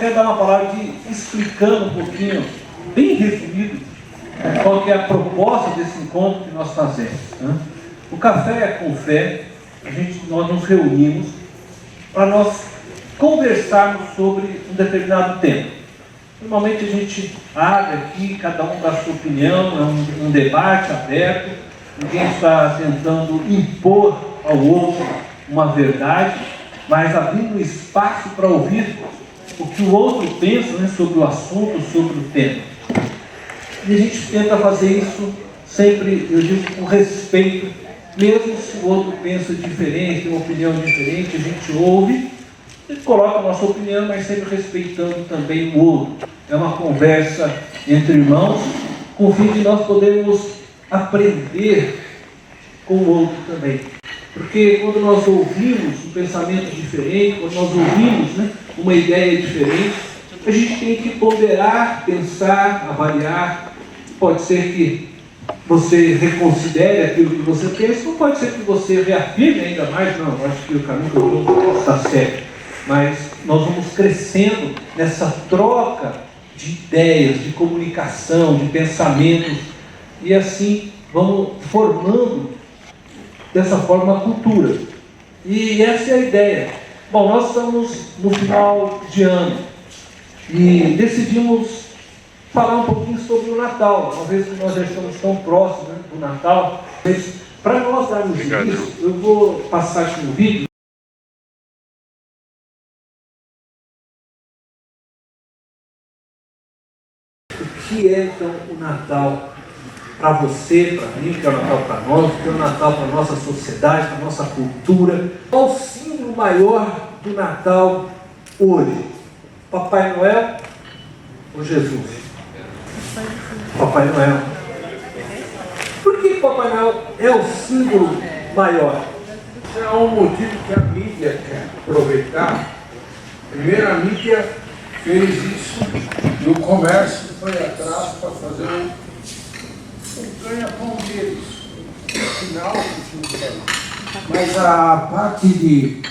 Quero dar uma palavra explicando um pouquinho, bem resumido, qual que é a proposta desse encontro que nós fazemos. Né? O Café com Fé, nós nos reunimos para nós conversarmos sobre um determinado tema. Normalmente a gente abre aqui, cada um dá a sua opinião, é um debate aberto, ninguém está tentando impor ao outro uma verdade, mas abrindo espaço para ouvir o que o outro pensa, né, sobre o assunto, sobre o tema. E a gente tenta fazer isso sempre, eu digo, com respeito, mesmo se o outro pensa diferente, tem uma opinião diferente, a gente ouve e coloca a nossa opinião, mas sempre respeitando também o outro. É uma conversa entre irmãos, com o fim de nós podermos aprender com o outro também. Porque quando nós ouvimos um pensamento diferente, quando nós ouvimos, né, uma ideia diferente, a gente tem que ponderar, pensar, avaliar. Pode ser que você reconsidere aquilo que você pensa, não pode ser que você reafirme ainda mais, não, acho que o caminho que eu estou está certo. Mas nós vamos crescendo nessa troca de ideias, de comunicação, de pensamentos, e assim vamos formando dessa forma a cultura. E essa é a ideia. Bom, nós estamos no final de ano e decidimos falar um pouquinho sobre o Natal, uma vez que nós já estamos tão próximos, né, do Natal. Mas para nós darmos início, eu vou passar aqui no vídeo. O que é então o Natal para você, para mim, que é o Natal para nós, que é o Natal para a nossa sociedade, para a nossa cultura? Qual o símbolo maior do Natal hoje? Papai Noel ou Jesus? Papai Noel. Por que Papai Noel é o símbolo maior? É um motivo que a mídia quer aproveitar. Primeiro, a mídia fez isso e o comércio foi atrás para fazer o ganha-pão deles. No final, mas a parte de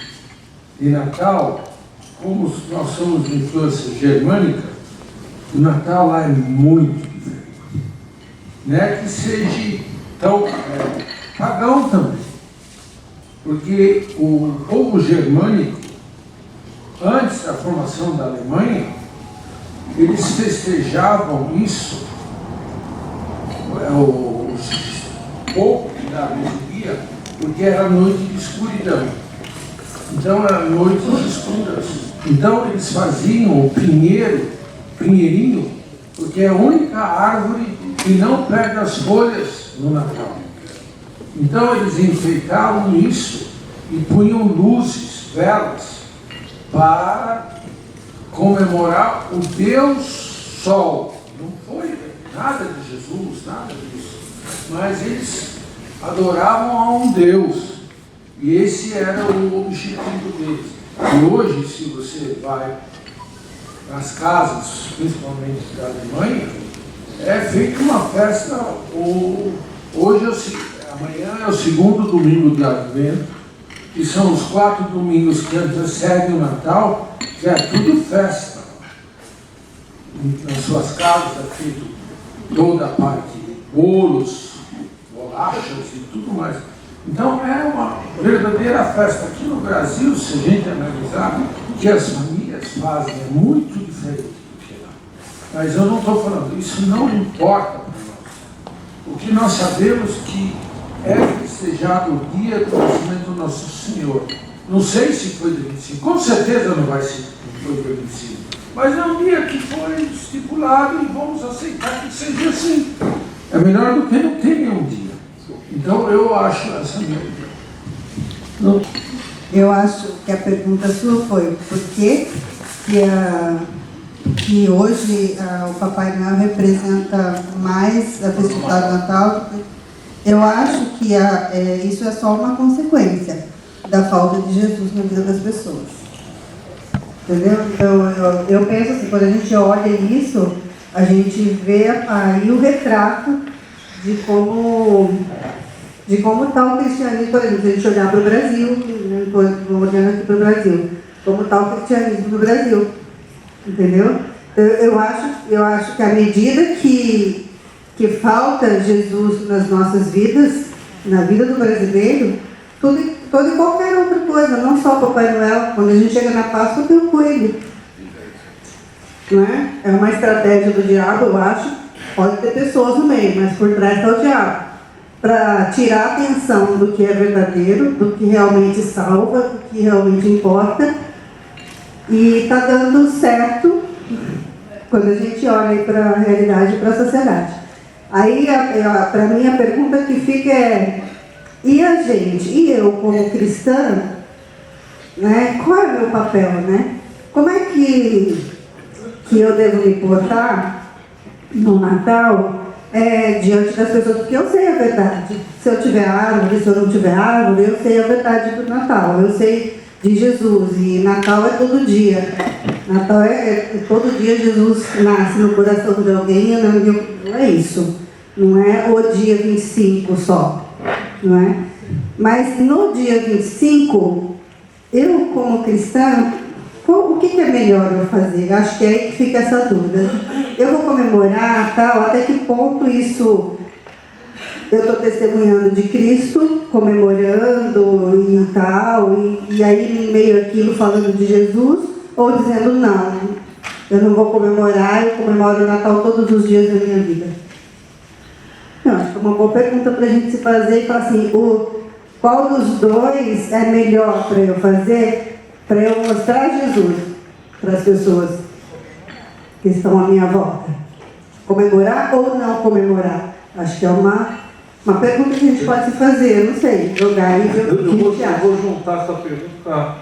Natal, como nós somos de influência germânica, o Natal lá é muito diferente. Não é que seja tão pagão também. Porque o povo germânico, antes da formação da Alemanha, eles festejavam isso, o pouco que dava esse dia, porque era noite de escuridão. Então, eram noites escuras. Então, eles faziam o pinheirinho, porque é a única árvore que não perde as folhas no Natal. Então, eles enfeitavam isso e punham luzes, velas, para comemorar o Deus Sol. Não foi nada de Jesus, nada disso. Mas eles adoravam a um Deus. E esse era o objetivo deles. E hoje, se você vai nas casas, principalmente da Alemanha, é feita uma festa. Amanhã é o segundo domingo do Advento, que são os 4 domingos que antecedem o Natal, que é tudo festa. Nas suas casas é feito toda a parte de bolos, bolachas e tudo mais. Então é uma verdadeira festa. Aqui no Brasil, se a gente analisar, o que as famílias fazem é muito diferente do que lá. Mas eu não estou falando, isso não importa para nós. O que nós sabemos que é festejado o dia do nascimento do nosso Senhor. Não sei se foi dia 25, com certeza não vai ser foi dia 25. Mas é um dia que foi estipulado e vamos aceitar que seja assim. É melhor do que não ter nenhum dia. Então eu acho essa minha opinião. Eu acho que a pergunta sua foi por que hoje o Papai Noel representa mais a festividade do Natal. Eu acho que isso é só uma consequência da falta de Jesus na vida das pessoas. Entendeu? Então, eu penso assim, quando a gente olha isso, a gente vê aí o retrato de como está o cristianismo, por exemplo, se a gente olhar para o Brasil, estou olhando aqui para o Brasil, como está o cristianismo no Brasil. entendeu? Eu acho que à medida que falta Jesus nas nossas vidas, na vida do brasileiro, toda e qualquer outra coisa, não só o Papai Noel. Quando a gente chega na Páscoa, tem o coelho. Não é? É uma estratégia do diabo, eu acho. Pode ter pessoas no meio, mas por trás está o diabo. Para tirar a atenção do que é verdadeiro, do que realmente salva, do que realmente importa. E está dando certo quando a gente olha para a realidade e para a sociedade. Aí, para mim, a pergunta que fica é: e a gente, e eu como cristã, né, qual é o meu papel, né? Como é que eu devo me portar no Natal diante das pessoas? Porque eu sei a verdade. Se eu tiver árvore, se eu não tiver árvore, eu sei a verdade do Natal. Eu sei de Jesus. E Natal é todo dia. Natal é todo dia Jesus nasce no coração de alguém. Não é isso. Não é o dia 25 só. Não é? Mas no dia 25, eu como cristã, o que é melhor eu fazer? Acho que é aí que fica essa dúvida. Eu vou comemorar, tal, até que ponto isso eu estou testemunhando de Cristo, comemorando e tal, e aí em meio àquilo falando de Jesus, ou dizendo não, eu não vou comemorar, eu comemoro o Natal todos os dias da minha vida. Não, acho que é uma boa pergunta para a gente se fazer e falar assim, qual dos dois é melhor para eu fazer, para eu mostrar Jesus para as pessoas que estão à minha volta? Comemorar ou não comemorar? Acho que é uma pergunta que a gente pode se fazer, eu não sei, jogar aí. Eu vou juntar essa pergunta com a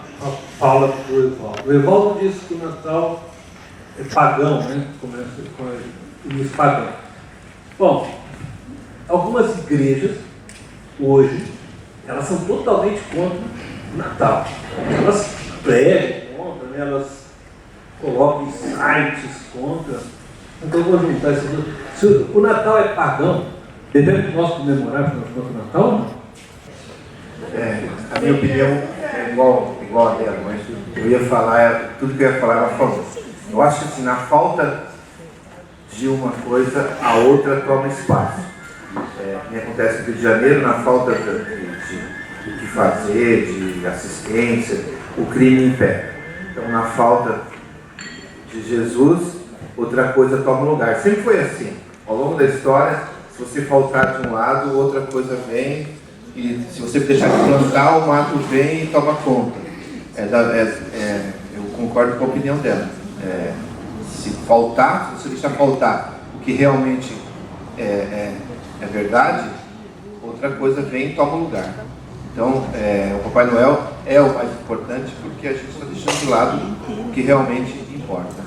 fala do Evaldo. O Evaldo disse que o Natal é pagão, né? Começa com o início pagão. Bom, algumas igrejas, hoje, elas são totalmente contra o Natal. Elas pregam contra, né? Elas colocam sites contra. Então eu vou juntar essas duas. Se o Natal é pagão, devemos nós comemorar contra o Natal ou não? A minha opinião é igual a dela, mas eu ia falar, tudo que eu ia falar ela falou. Eu acho que assim, na falta de uma coisa, a outra toma espaço. Me acontece no Rio de Janeiro, na falta de que fazer, de assistência, o crime impera. Então, na falta de Jesus, outra coisa toma lugar. Sempre foi assim. Ao longo da história, se você faltar de um lado, outra coisa vem, e se você deixar de plantar, o mato vem e toma conta. Eu concordo com a opinião dela. Se você deixar faltar o que realmente é verdade, outra coisa vem e toma lugar. Então, o Papai Noel é o mais importante porque a gente está deixando de lado o que realmente importa.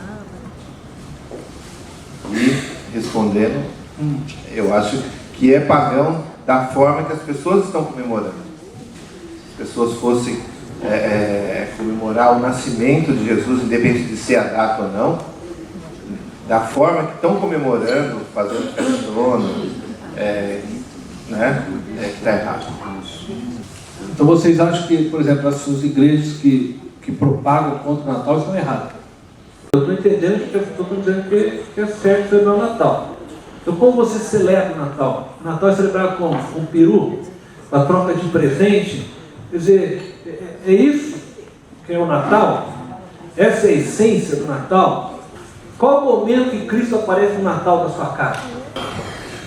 E, respondendo, eu acho que é pagão da forma que as pessoas estão comemorando. Se as pessoas fossem comemorar o nascimento de Jesus, independente de ser a data ou não, da forma que estão comemorando, fazendo festona, que está errado. Então vocês acham que, por exemplo, as suas igrejas que propagam contra o Natal estão erradas? Eu estou entendendo que eu estou dizendo que é certo celebrar o Natal. Então como você celebra o Natal? O Natal é celebrado como? Com peru? Com a troca de presente? Quer dizer, é isso que é o Natal? Essa é a essência do Natal? Qual o momento que Cristo aparece no Natal da sua casa?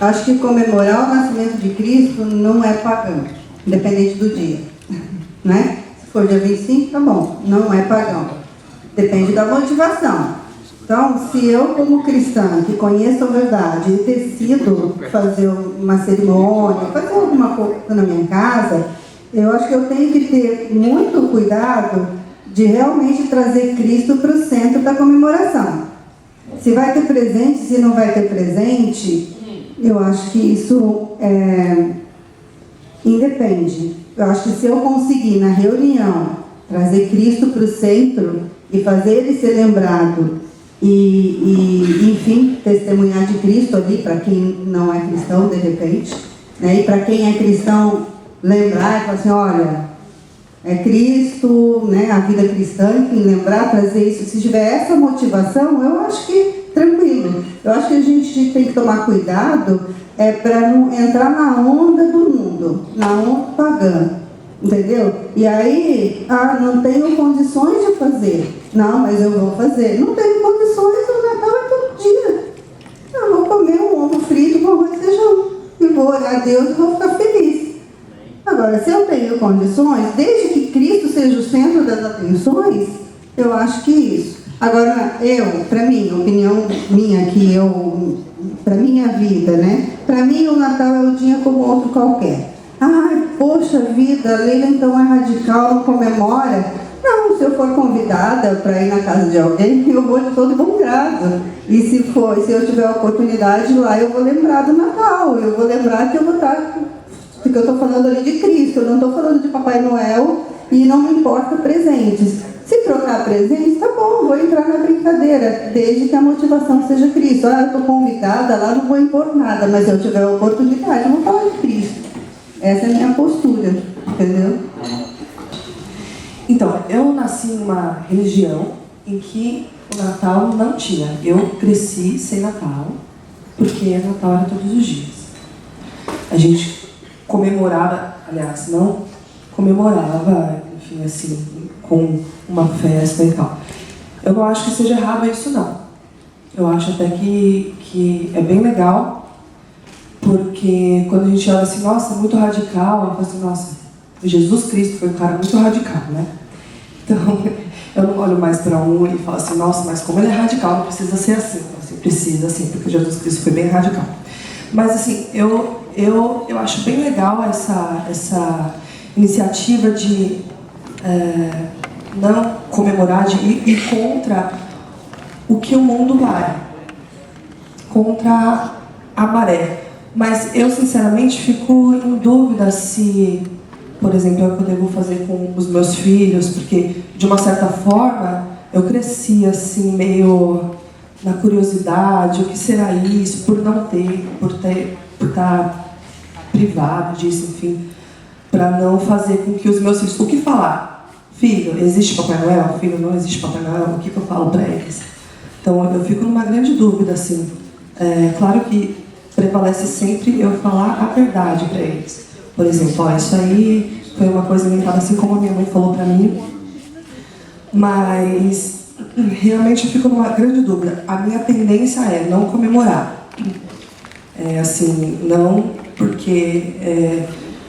Acho que comemorar o nascimento de Cristo não é pagão, independente do dia, né? Se for dia 25, tá bom, não é pagão. Depende da motivação. Então, se eu como cristã, que conheço a verdade, decido fazer uma cerimônia, fazer alguma coisa na minha casa, eu acho que eu tenho que ter muito cuidado de realmente trazer Cristo para o centro da comemoração. Se vai ter presente, se não vai ter presente, eu acho que isso independe. Eu acho que se eu conseguir, na reunião, trazer Cristo para o centro e fazer ele ser lembrado e enfim, testemunhar de Cristo ali, para quem não é cristão, de repente, né? E para quem é cristão, lembrar e falar assim, olha, Cristo, né, a vida cristã, enfim, lembrar, trazer isso. Se tiver essa motivação, eu acho que tranquilo. Eu acho que a gente tem que tomar cuidado para não entrar na onda do mundo, na onda pagã, entendeu? E aí, não tenho condições de fazer. Não, mas eu vou fazer. Não tenho condições, o Natal é todo dia. Eu vou comer um ovo frito com arroz e feijão. E vou olhar a Deus e vou ficar feliz. Agora, se eu tenho condições, desde que Cristo seja o centro das atenções, eu acho que isso. Agora, para mim, opinião minha, para minha vida, né? Para mim, o Natal é um dia como outro qualquer. Ai, poxa vida, a Leila então é radical, não comemora. Não, se eu for convidada para ir na casa de alguém, eu vou de todo bom grado. E se eu tiver a oportunidade lá, eu vou lembrar do Natal, eu vou lembrar que eu vou estar... Porque eu estou falando ali de Cristo, eu não estou falando de Papai Noel e não me importa presentes. Se trocar presentes, tá bom, vou entrar na brincadeira, desde que a motivação seja Cristo. Eu estou convidada lá, não vou impor nada, mas se eu tiver a oportunidade, eu vou falar de Cristo. Essa é a minha postura, entendeu? Então, eu nasci em uma religião em que o Natal não tinha. Eu cresci sem Natal, porque Natal era todos os dias. A gente comemorava, aliás, não comemorava, enfim, assim, com uma festa e tal. Eu não acho que seja errado isso, não. Eu acho até que é bem legal, porque quando a gente olha assim, nossa, muito radical, eu falo assim, nossa, Jesus Cristo foi um cara muito radical, né? Então, eu não olho mais para um e falo assim, nossa, mas como ele é radical, não precisa ser assim. Então, assim, precisa, assim, porque Jesus Cristo foi bem radical. Mas, assim, eu acho bem legal essa iniciativa de não comemorar, de ir contra o que o mundo vai, contra a maré. Mas eu, sinceramente, fico em dúvida se, por exemplo, é o que eu devo fazer com os meus filhos, porque, de uma certa forma, eu cresci, assim, meio na curiosidade, o que será isso, por estar privado disso, enfim, para não fazer com que os meus filhos... O que falar? Filho, existe Papai Noel? Filho, não existe Papai Noel? O que eu falo para eles? Então, eu fico numa grande dúvida, assim. Claro que prevalece sempre eu falar a verdade para eles. Por exemplo, isso aí foi uma coisa inventada, assim como a minha mãe falou para mim. Mas, realmente, eu fico numa grande dúvida. A minha tendência é não comemorar. Assim, não, porque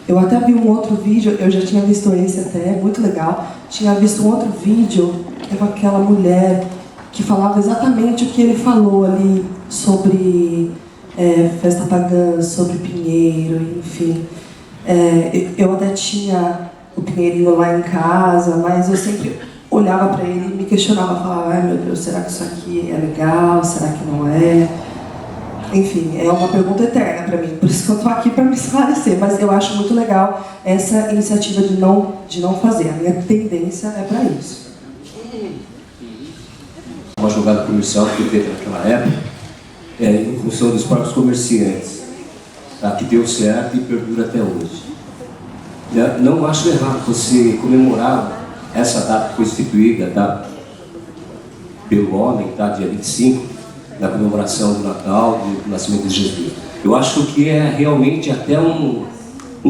eu até vi um outro vídeo, eu já tinha visto esse até, muito legal. Tinha visto um outro vídeo com aquela mulher que falava exatamente o que ele falou ali sobre festa pagã, sobre pinheiro, enfim. Eu até tinha o pinheirinho lá em casa, mas eu sempre olhava para ele e me questionava, falava, ai meu Deus, será que isso aqui é legal, será que não é? Enfim, é uma pergunta eterna para mim, por isso que eu estou aqui para me esclarecer, mas eu acho muito legal essa iniciativa de não fazer. A minha tendência é para isso. Uma jogada comercial que foi feita naquela época, em função dos próprios comerciantes, tá? Que deu certo e perdura até hoje. Não acho errado você comemorar essa data que foi instituída, tá? Pelo homem, tá? Dia 25, da comemoração do Natal, do nascimento de Jesus. Eu acho que é realmente até um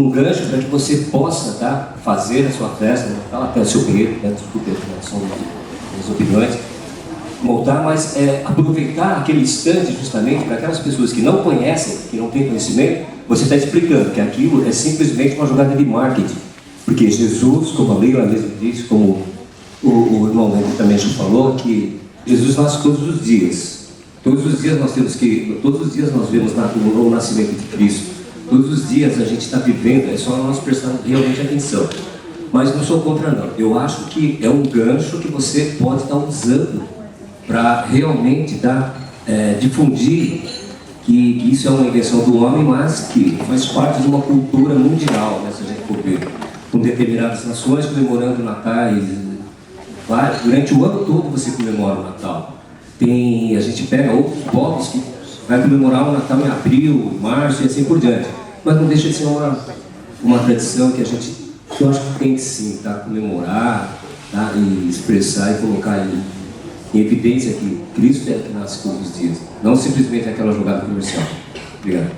gancho para que você possa, tá? Fazer a sua festa, Natal, até o seu período, né? Desculpe, são as opiniões, montar, mas aproveitar aquele instante justamente para aquelas pessoas que não conhecem, que não têm conhecimento, você está explicando que aquilo é simplesmente uma jogada de marketing. Porque Jesus, como a Leila mesmo disse, como o irmão Leandro também já falou, que Jesus nasce todos os dias. Todos os dias nós vemos o nascimento de Cristo. Todos os dias a gente está vivendo, é só nós prestarmos realmente atenção. Mas não sou contra não. Eu acho que é um gancho que você pode estar usando para realmente difundir que isso é uma invenção do homem, mas que faz parte de uma cultura mundial, né, se a gente for ver, com determinadas nações comemorando o Natal. Durante o ano todo você comemora o Natal. A gente pega outros povos que vai comemorar o Natal em abril, março e assim por diante. Mas não deixa de ser uma tradição que a gente que eu acho que tem que sim, tá? Comemorar, tá? E expressar e colocar em evidência que Cristo é que nasce todos os dias, não simplesmente aquela jogada comercial. Obrigado.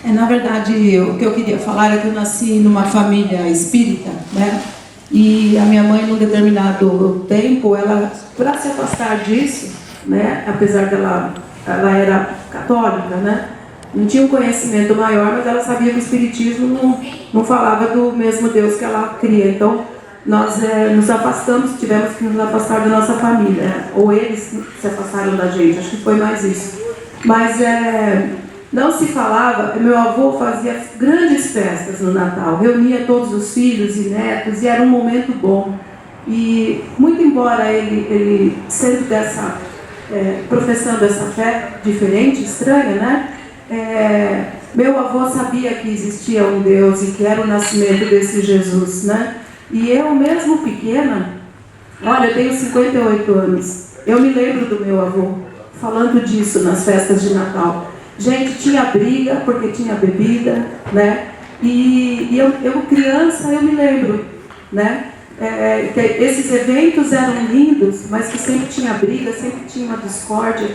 Na verdade, o que eu queria falar é que eu nasci numa família espírita, né? E a minha mãe, num determinado tempo, ela, para se afastar disso, né? Apesar dela, ela era católica, né? Não tinha um conhecimento maior, mas ela sabia que o espiritismo não falava do mesmo Deus que ela cria. Então, nós nos afastamos, tivemos que nos afastar da nossa família, né? Ou eles se afastaram da gente, acho que foi mais isso. Mas não se falava, meu avô fazia grandes festas no Natal, reunia todos os filhos e netos, e era um momento bom. E, muito embora ele sendo professando essa fé diferente, estranha, né? Meu avô sabia que existia um Deus e que era o nascimento desse Jesus, né? E eu mesmo pequena, olha, eu tenho 58 anos, eu me lembro do meu avô falando disso nas festas de Natal. Gente, tinha briga porque tinha bebida, né? E eu criança, eu me lembro, né? Que esses eventos eram lindos, mas que sempre tinha briga, sempre tinha uma discórdia.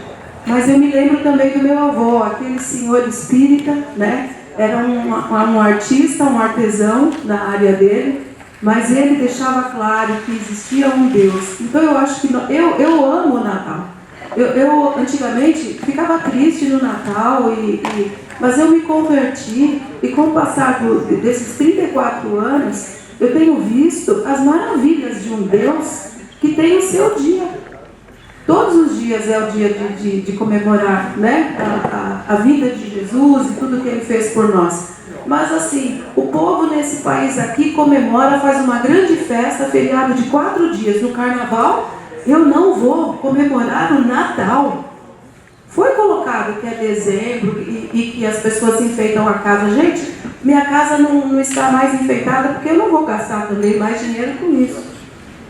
Mas eu me lembro também do meu avô, aquele senhor espírita, né? Era um artista, um artesão na área dele, mas ele deixava claro que existia um Deus. Então eu acho que eu amo o Natal. Eu antigamente ficava triste no Natal, mas eu me converti, e com o passar desses 34 anos, eu tenho visto as maravilhas de um Deus que tem o seu dia. Todos os dias é o dia de comemorar, né, a vida de Jesus e tudo que Ele fez por nós. Mas assim, o povo nesse país aqui comemora, faz uma grande festa, feriado de 4 dias. No Carnaval, eu não vou comemorar o Natal. Foi colocado que é dezembro e que as pessoas enfeitam a casa. Gente, minha casa não está mais enfeitada porque eu não vou gastar também mais dinheiro com isso.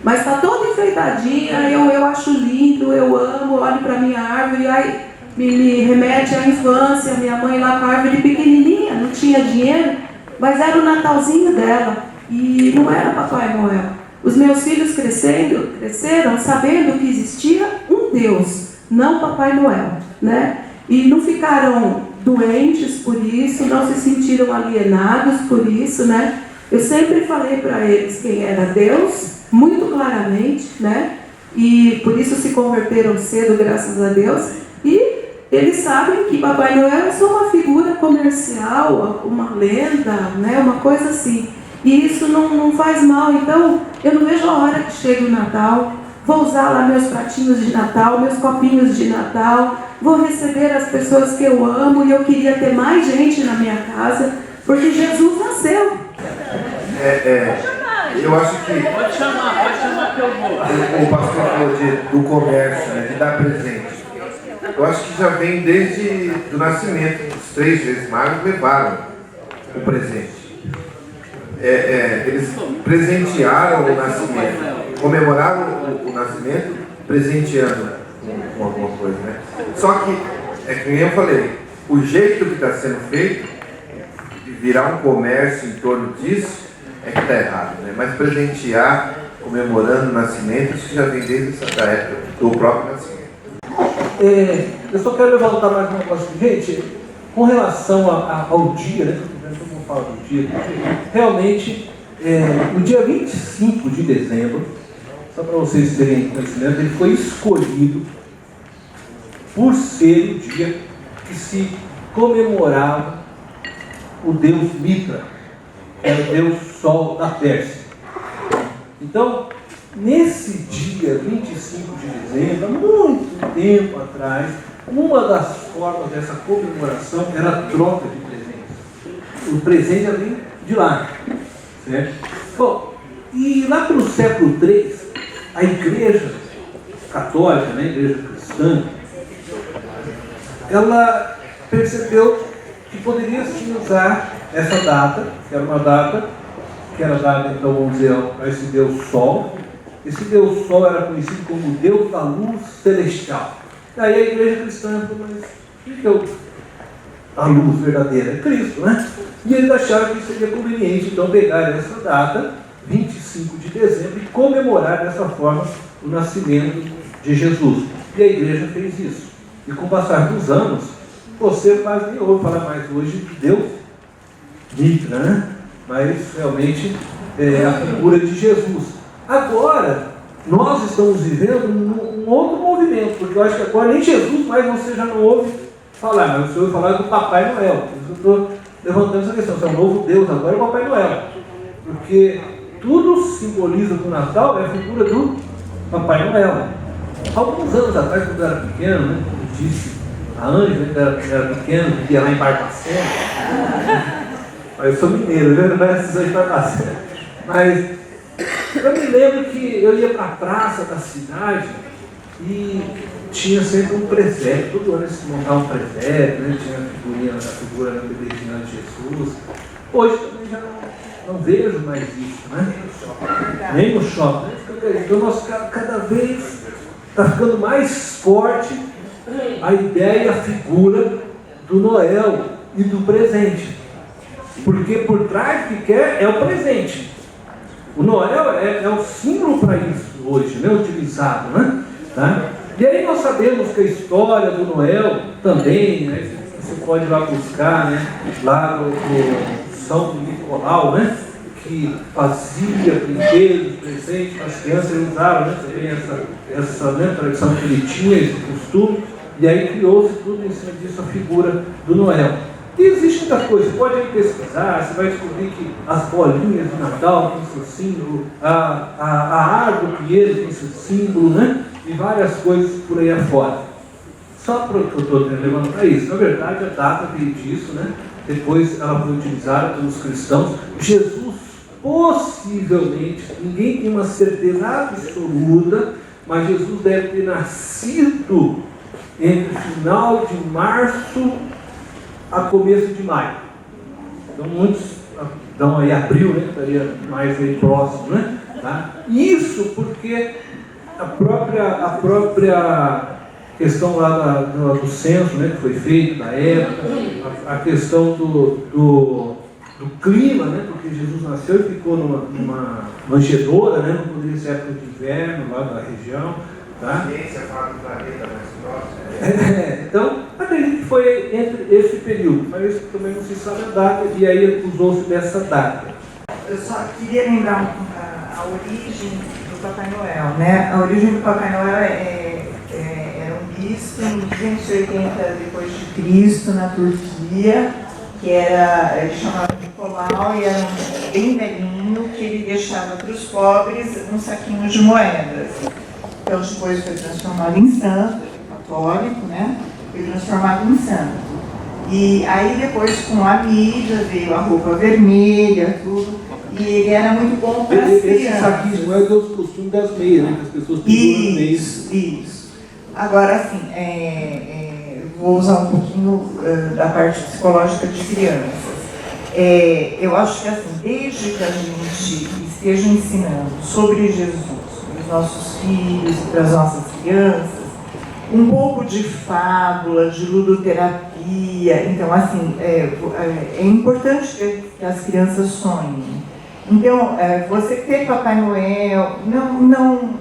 Mas está toda enfeitadinha, eu acho lindo, eu amo, olho para minha árvore, aí me remete à infância, minha mãe lá com a árvore pequenininha, não tinha dinheiro, mas era o Natalzinho dela, e não era Papai Noel. Os meus filhos cresceram sabendo que existia um Deus, não Papai Noel, né? E não ficaram doentes por isso, não se sentiram alienados por isso, né? Eu sempre falei para eles quem era Deus, muito claramente, né? E por isso se converteram cedo, graças a Deus. E eles sabem que Papai Noel é só uma figura comercial, uma lenda, né? Uma coisa assim. E isso não faz mal. Então, eu não vejo a hora que chegue o Natal. Vou usar lá meus pratinhos de Natal, meus copinhos de Natal. Vou receber as pessoas que eu amo. E eu queria ter mais gente na minha casa, porque Jesus nasceu. Eu acho que Pode chamar que eu vou. o pastor falou do comércio, né, de dar presente. Eu acho que já vem desde o nascimento. Os 3 Reis Magos levaram o presente. Eles presentearam o nascimento, comemoraram o nascimento, presenteando com alguma coisa, né? Só que, como eu falei, o jeito que está sendo feito, de virar um comércio em torno disso, é que está errado, né? Mas presentear, comemorando o nascimento, isso já vem desde essa época do próprio nascimento. Eu só quero levantar mais uma coisa. Gente, com relação ao dia, né? Todo mundo fala do dia. Realmente, no dia 25 de dezembro, só para vocês terem conhecimento, ele foi escolhido por ser o dia que se comemorava o deus Mitra, que era o deus Sol da Pérsia. Então, nesse dia 25 de dezembro, há muito tempo atrás, uma das formas dessa comemoração era a troca de presentes. O presente já vem de lá, certo? Bom, e lá pelo século III, a Igreja Católica, né, a Igreja Cristã, ela percebeu que poderia se usar essa data, que era uma data que era dada, então, vamos dizer, a esse Deus Sol. Esse Deus Sol era conhecido como Deus da luz celestial. Daí a Igreja Cristã falou, mas o que é a luz verdadeira? É Cristo, né? E eles acharam que seria conveniente, então, pegar essa data, 25 de dezembro e comemorar dessa forma o nascimento de Jesus. E a igreja fez isso. E com o passar dos anos, você quase nem ouve falar mais hoje de Deus Mitra, né? Mas realmente é a figura de Jesus. Agora, nós estamos vivendo um outro movimento, porque eu acho que agora nem Jesus, mas você já não ouve falar, mas você ouve falar do Papai Noel. Eu estou levantando essa questão, se é um novo Deus, agora é o Papai Noel. Porque tudo simboliza do Natal é a figura do Papai Noel. Alguns anos atrás, quando eu era pequeno, né, eu disse a Ângela, quando eu era pequeno, vivia lá em Barbacena. Eu sou mineiro, né? Não é essas de Barbacena. Mas eu me lembro que eu ia para a praça da cidade e tinha sempre um presépio. Todo ano eles montavam um presépio, né? Tinha a figura da bebezinha de Jesus. Hoje também já não vejo mais isso, né? Nem no shopping. Então nós cada vez está ficando mais forte a ideia e a figura do Noel e do presente. Porque por trás do que quer é o presente. O Noel é o símbolo para isso hoje, né? Utilizado, né? Tá? E aí nós sabemos que a história do Noel também, né? Você pode ir lá buscar, né? Lá do São Nicolau, né? Que fazia brinquedos, presentes para as crianças, eles usaram, né? Também essa né, tradição que ele tinha, esse costume, e aí criou-se tudo em cima disso, a figura do Noel. E existe muita coisa, você pode ir pesquisar, você vai descobrir que as bolinhas de Natal têm seu símbolo, a árvore pinheiro tem seu símbolo, né? E várias coisas por aí afora. Só para que eu estou levando para isso, na verdade a data veio disso, né? Depois ela foi utilizada pelos cristãos. Jesus, possivelmente, ninguém tem uma certeza absoluta, mas Jesus deve ter nascido entre o final de março a começo de maio. Então muitos dão aí abril, né? Estaria mais aí próximo, né? Tá? Isso porque a própria questão lá do censo, né, que foi feito na época, a questão do clima, né, porque Jesus nasceu e ficou numa manjedoura, né, não poderia ser época de inverno lá da região. Tá? Então, acredito que foi entre esse período, mas também não se sabe a data, e aí usou-se dessa data. Eu só queria lembrar a origem do Papai Noel, né? A origem do Papai Noel era um bispo em 280 depois de Cristo, na Turquia, que ele chamava Nicolau, e era um bem velhinho, que ele deixava para os pobres um saquinho de moedas. Então, depois foi transformado em santo, católico, né? Foi transformado em santo. E aí, depois, com a mídia, veio a roupa vermelha, tudo. E ele era muito bom para as crianças. Esse saquinho de moeda é o costume das meias, né? Que as pessoas penduram meias. Isso. Agora, assim, vou usar um pouquinho da parte psicológica de crianças. Eu acho que, assim, desde que a gente esteja ensinando sobre Jesus, nossos filhos e para as nossas crianças, um pouco de fábula, de ludoterapia. Então, assim, é importante que as crianças sonhem. Então, você ter Papai Noel,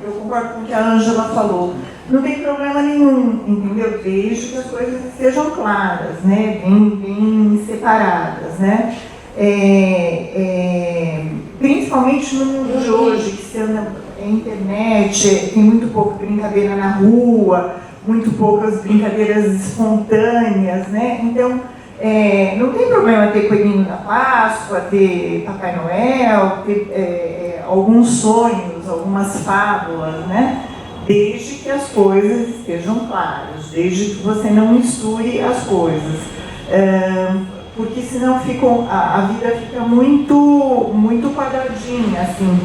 eu concordo com o que a Ângela falou, não tem problema nenhum, entendeu? Desde que as coisas estejam claras, né? Bem separadas, né? Principalmente no mundo de hoje, que se anda internet, tem muito pouco brincadeira na rua, muito poucas brincadeiras espontâneas, né? Então, não tem problema ter Coelhinho da Páscoa, ter Papai Noel, ter alguns sonhos, algumas fábulas, né? Desde que as coisas estejam claras, desde que você não misture as coisas. Porque senão a vida fica muito quadradinha, assim,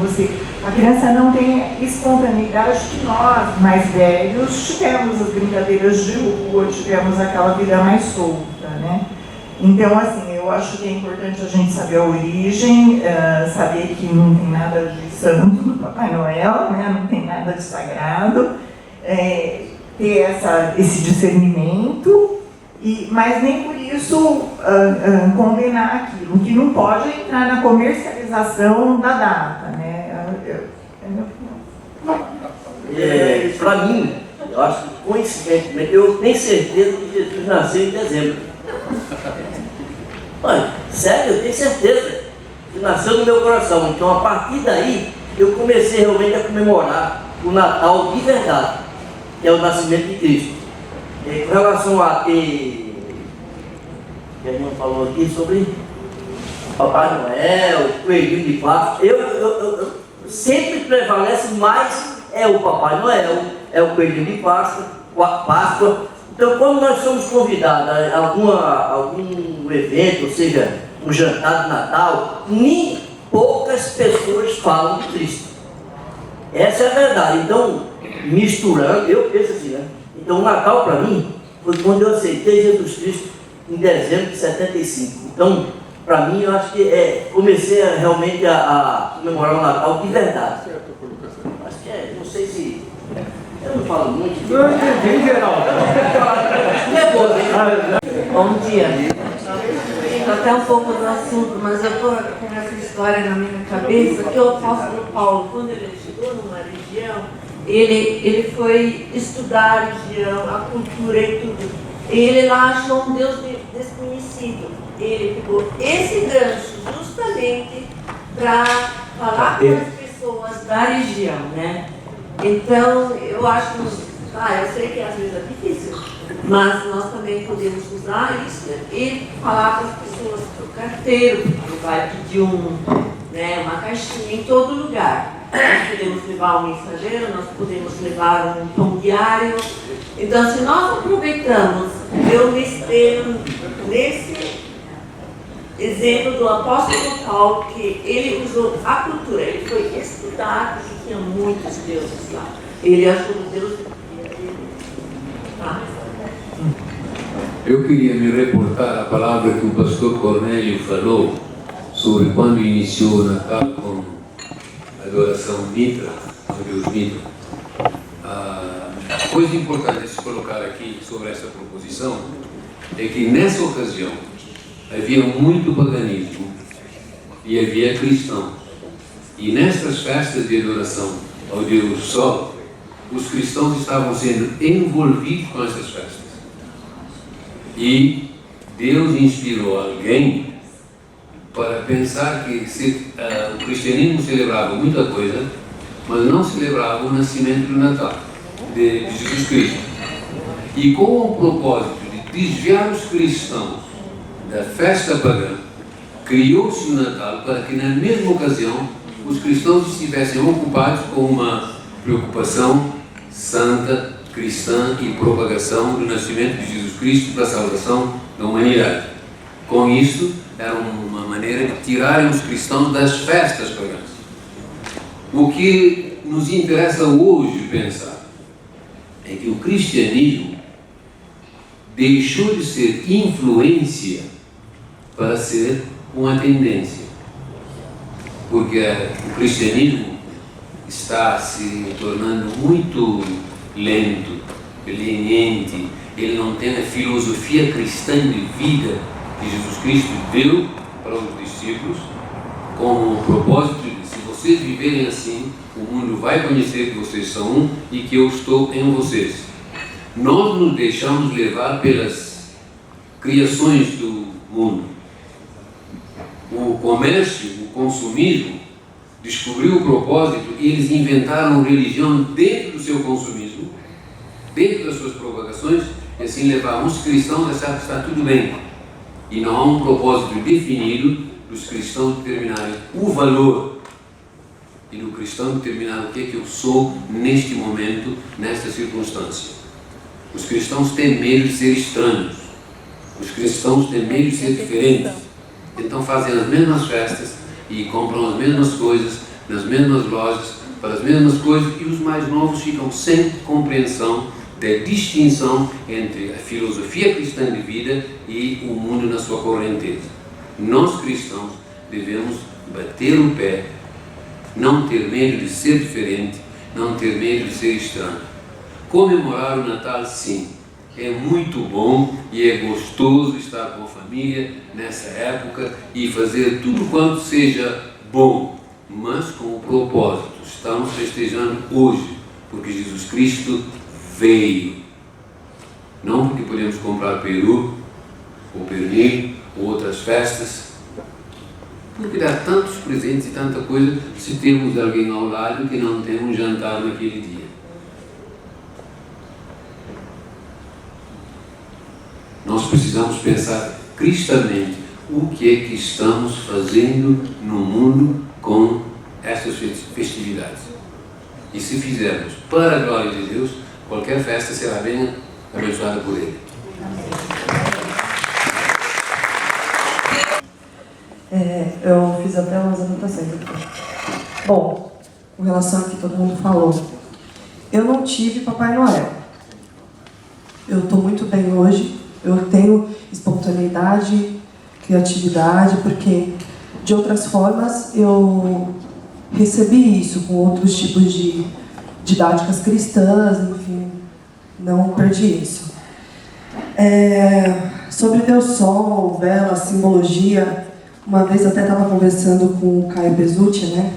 a criança não tem a espontaneidade que nós, mais velhos, tivemos as brincadeiras de rua, tivemos aquela vida mais solta, né? Então, assim, eu acho que é importante a gente saber a origem, saber que não tem nada de santo no Papai Noel, né? Não tem nada de sagrado, ter esse discernimento, mas nem por isso condenar aquilo, que não pode entrar na comercialização da data, né? para mim, eu acho que coincidentemente, eu tenho certeza que Jesus nasceu em dezembro. Olha, sério, eu tenho certeza que nasceu no meu coração. Então, a partir daí, eu comecei realmente a comemorar o Natal de verdade, que é o nascimento de Cristo. Com relação a ter, que a irmã falou aqui sobre Papai Noel, Coelhinho de Páscoa, eu sempre prevalece mais o Papai Noel, é o Coelhinho de Páscoa. Então, quando nós somos convidados a algum evento, ou seja, um jantar de Natal, nem poucas pessoas falam de Cristo. Essa é a verdade. Então, misturando, eu penso assim, né? Então, o Natal para mim foi quando eu aceitei Jesus Cristo em dezembro de 75. Então, para mim, eu acho que comecei realmente a comemorar o Natal de verdade. Acho que não sei se... Eu não falo muito. Não entendi, Geraldo. Bom dia. Até um pouco do assunto, mas eu estou com essa história na minha cabeça que o apóstolo Paulo, quando ele chegou numa região, ele foi estudar a região, a cultura e tudo. E ele lá achou um Deus desconhecido. Ele pegou esse gancho justamente para falar com as pessoas da região, né? Então, eu acho, eu sei que às vezes é difícil, mas nós também podemos usar isso e falar para as pessoas, para o carteiro, que vai pedir uma caixinha em todo lugar. Nós podemos levar um mensageiro, nós podemos levar um pão diário. Então, se nós aproveitamos, eu me espelho nesse exemplo do apóstolo Paulo, que ele usou a cultura, ele foi estudar e tinha muitos deuses lá. Ele achou o Deus Eu queria me reportar a palavra que o pastor Cornélio falou sobre quando iniciou o Natal com a adoração Mitra, ao Deus Mitra. Coisa importante a se colocar aqui sobre essa proposição é que nessa ocasião havia muito paganismo e havia cristãos. E nestas festas de adoração ao Deus Sol, os cristãos estavam sendo envolvidos com essas festas. E Deus inspirou alguém para pensar que o cristianismo celebrava muita coisa, mas não celebrava o nascimento do Natal, de Jesus Cristo. E com o propósito de desviar os cristãos da festa pagã, criou-se o Natal para que na mesma ocasião os cristãos estivessem ocupados com uma preocupação santa, cristã e propagação do nascimento de Jesus Cristo para a salvação da humanidade. Com isso, era uma maneira de tirarem os cristãos das festas pagãs. O que nos interessa hoje pensar é que o cristianismo deixou de ser influência para ser uma tendência. Porque o cristianismo está se tornando muito lento, leniente, ele não tem a filosofia cristã de vida que Jesus Cristo deu para os discípulos, com o propósito de, se vocês viverem assim, o mundo vai conhecer que vocês são um e que eu estou em vocês. Nós nos deixamos levar pelas criações do mundo. O comércio, o consumismo, descobriu o propósito e eles inventaram religião dentro do seu consumismo, dentro das suas provocações, e assim levaram os cristãos a achar que está tudo bem. E não há um propósito definido dos cristãos determinarem o valor e do cristão determinar o que é que eu sou neste momento, nesta circunstância. Os cristãos têm medo de ser estranhos, os cristãos têm medo de ser diferentes, então fazem as mesmas festas e compram as mesmas coisas nas mesmas lojas, para as mesmas coisas, e os mais novos ficam sem compreensão da distinção entre a filosofia cristã de vida e o mundo na sua correnteza. Nós cristãos devemos bater o pé, não ter medo de ser diferente, não ter medo de ser estranho. Comemorar o Natal, sim, é muito bom e é gostoso estar com a família nessa época e fazer tudo quanto seja bom, mas com o propósito. Estamos festejando hoje porque Jesus Cristo veio. Não porque podemos comprar peru, ou pernil, ou outras festas, porque dá tantos presentes e tanta coisa se temos alguém ao lado que não tem um jantar naquele dia. Nós precisamos pensar cristamente o que é que estamos fazendo no mundo com estas festividades. E se fizermos para a glória de Deus, qualquer festa será bem abençoada por Ele. Eu fiz até umas anotações aqui. Bom, com relação ao que todo mundo falou, eu não tive Papai Noel. Eu estou muito bem hoje, eu tenho espontaneidade, criatividade, porque de outras formas eu recebi isso com outros tipos de didáticas cristãs, enfim, não perdi isso. Sobre Deus Sol, vela, simbologia, uma vez até estava conversando com o Caio Bezutti, né,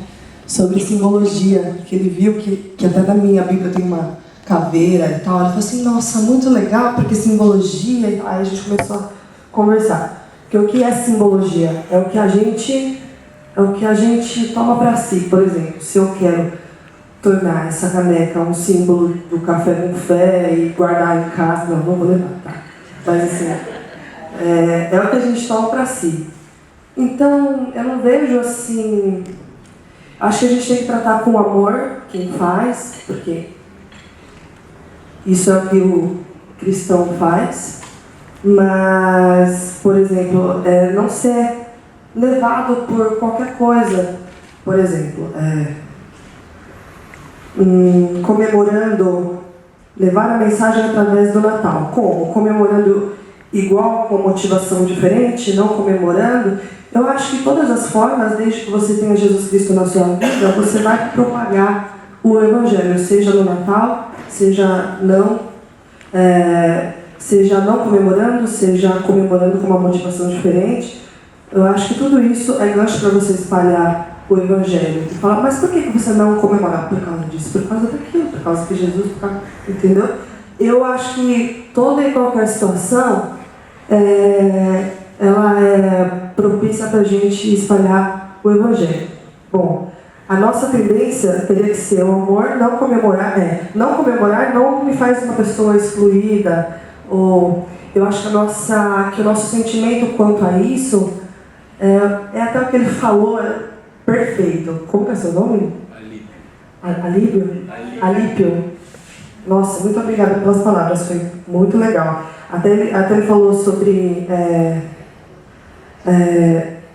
sobre simbologia, que ele viu que até na minha Bíblia tem uma caveira e tal. Ele falou assim, nossa, muito legal, porque simbologia. Aí a gente começou a conversar. Porque o que é simbologia? É o que a gente toma para si. Por exemplo, se eu quero tornar essa caneca um símbolo do café com fé e guardar em casa, não vou levar, tá? Mas assim, é o que a gente toma para si. Então, eu não vejo assim... Acho que a gente tem que tratar com amor quem faz, porque isso é o que o cristão faz. Mas, por exemplo, não ser levado por qualquer coisa. Por exemplo, comemorando, levar a mensagem através do Natal. Como? Comemorando igual, com motivação diferente, não comemorando. Eu acho que todas as formas, desde que você tenha Jesus Cristo na sua vida, você vai propagar o Evangelho, seja no Natal, seja não comemorando, seja comemorando com uma motivação diferente. Eu acho que tudo isso é gancho para você espalhar o Evangelho. E falar, mas por que você não comemora? Por causa disso, por causa daquilo, por causa que Jesus... Entendeu? Eu acho que toda e qualquer situação... ela é propícia para a gente espalhar o Evangelho. Bom, a nossa tendência teria que ser o amor, não comemorar. Não comemorar não me faz uma pessoa excluída. Ou eu acho que o nosso sentimento quanto a isso é até o que ele falou, perfeito. Como é seu nome? Alípio. Nossa, muito obrigada pelas palavras, foi muito legal. Até ele falou sobre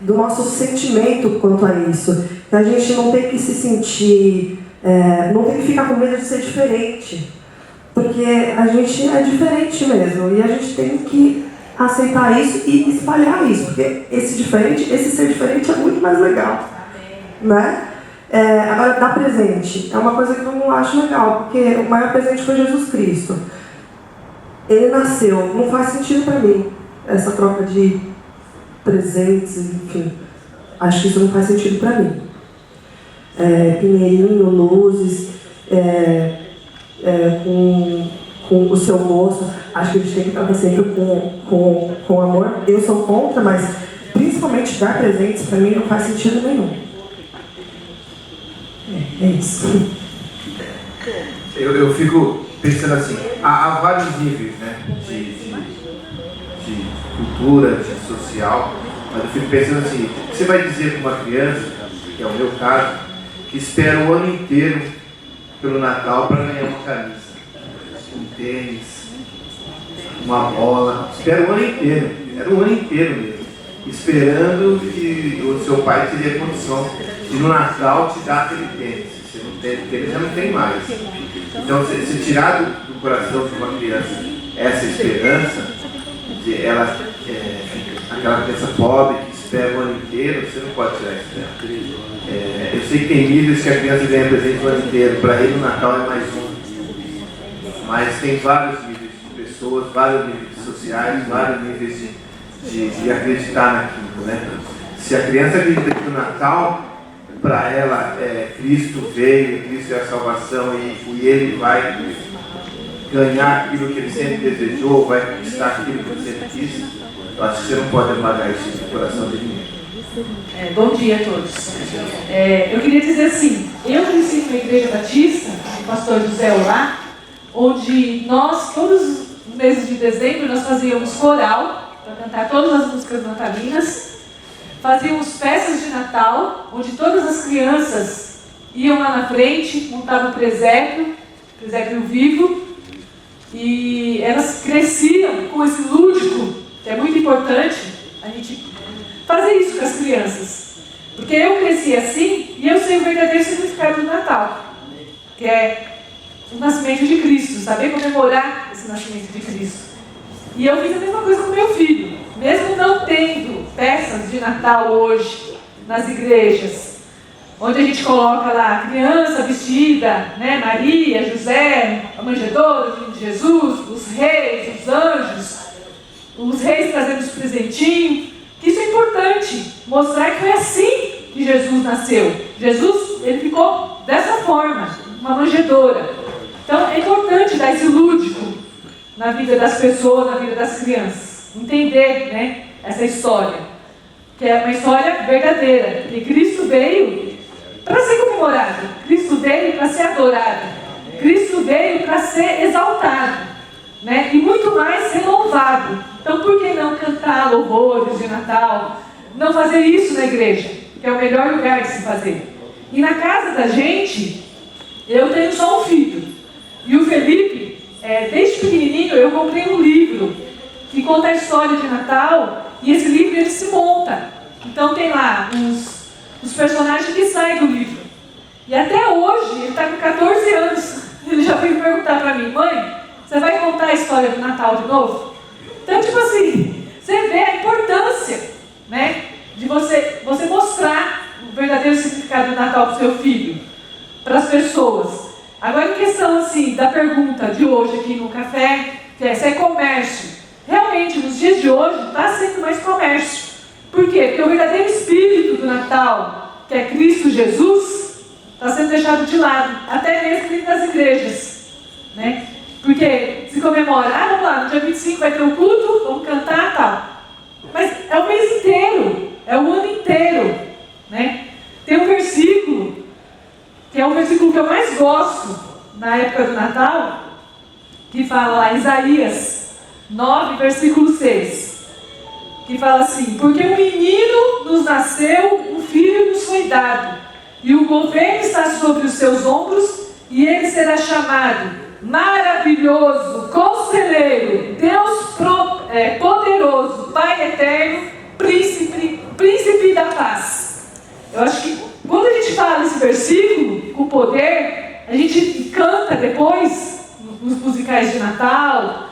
do nosso sentimento quanto a isso. Que a gente não tem que se sentir, não tem que ficar com medo de ser diferente. Porque a gente é diferente mesmo. E a gente tem que aceitar isso e espalhar isso. Porque esse ser diferente é muito mais legal. Né? Agora, dar presente é uma coisa que eu não acho legal. Porque o maior presente foi Jesus Cristo. Ele nasceu, não faz sentido para mim essa troca de presentes, enfim. Acho que isso não faz sentido para mim. Pinheirinho, luzes, com o seu rosto. Acho que a gente tem que tratar sempre com amor. Eu sou contra, mas principalmente dar presentes para mim não faz sentido nenhum. É isso. Eu fico pensando assim, há vários níveis, né, de cultura, de social, mas eu fico pensando assim, o que você vai dizer para uma criança, que é o meu caso, que espera o ano inteiro pelo Natal para ganhar uma camisa, um tênis, uma bola, espera o ano inteiro, era o ano inteiro mesmo, esperando que o seu pai teria condição de no Natal te dar aquele tênis. Você não tem, porque ele já não tem mais. Então, se tirar do coração de uma criança essa esperança, de ela aquela criança pobre que espera o ano inteiro, você não pode tirar isso dela. Eu sei que tem níveis que a criança ganha presente o ano inteiro, para ele o Natal é mais um. Mas tem vários níveis de pessoas, vários níveis sociais, vários níveis de acreditar naquilo, né? Se a criança acredita que o Natal para ela Cristo veio, Cristo é a salvação e ele vai ganhar aquilo que ele sempre desejou, vai conquistar aquilo que ele sempre quis. Eu acho que você não pode esmagar isso no coração de ninguém. Bom dia a todos. Eu queria dizer assim, eu cresci na Igreja Batista, o pastor José Olá, onde nós, todos os meses de dezembro, nós fazíamos coral, para cantar todas as músicas natalinas, fazíamos festas de Natal, onde todas as crianças iam lá na frente, montavam o presépio vivo, e elas cresciam com esse lúdico, que é muito importante, a gente fazer isso com as crianças. Porque eu cresci assim e eu sei o verdadeiro significado do Natal, que é o nascimento de Cristo, saber comemorar esse nascimento de Cristo. E eu fiz a mesma coisa com meu filho, mesmo não tendo festas de Natal hoje nas igrejas, onde a gente coloca lá a criança vestida, né, Maria, José, a manjedoura, o filho de Jesus, os reis, os anjos, os reis trazendo os presentinhos. Isso é importante, mostrar que foi assim que Jesus nasceu. Jesus, ele ficou dessa forma, uma manjedoura. Então é importante dar esse lúdico na vida das pessoas, na vida das crianças. Entender, né, essa história, que é uma história verdadeira. E Cristo veio para ser comemorado, Cristo veio para ser adorado, Cristo veio para ser exaltado, né, e muito mais ser louvado. Então por que não cantar louvores de Natal? Não fazer isso na igreja, que é o melhor lugar de se fazer. E na casa da gente, eu tenho só um filho. E o Felipe, desde pequenininho, eu comprei um livro que conta a história de Natal. E esse livro, ele se monta. Então tem lá os personagens que saem do livro. E até hoje, ele está com 14 anos. Ele já veio perguntar para mim: mãe, você vai contar a história do Natal de novo? Então, tipo assim, você vê a importância, né, de você mostrar o verdadeiro significado do Natal para o seu filho, para as pessoas. Agora, em questão assim, da pergunta de hoje aqui no café, que se é comércio. Realmente, nos dias de hoje, está sendo mais comércio. Por quê? Porque o verdadeiro espírito do Natal, que é Cristo Jesus, está sendo deixado de lado, até mesmo dentro das igrejas, né? Porque se comemorar, vamos lá, no dia 25 vai ter o culto, vamos cantar e tal. Mas é o mês inteiro, é o ano inteiro, né? Tem um versículo, que é o versículo que eu mais gosto na época do Natal, que fala lá, Isaías 9, versículo 6, que fala assim: porque um menino nos nasceu, um filho nos foi dado, e o governo está sobre os seus ombros, e ele será chamado Maravilhoso, Conselheiro, Deus Poderoso, Pai Eterno, Príncipe da Paz. Eu acho que quando a gente fala esse versículo com poder, a gente canta depois nos musicais de Natal.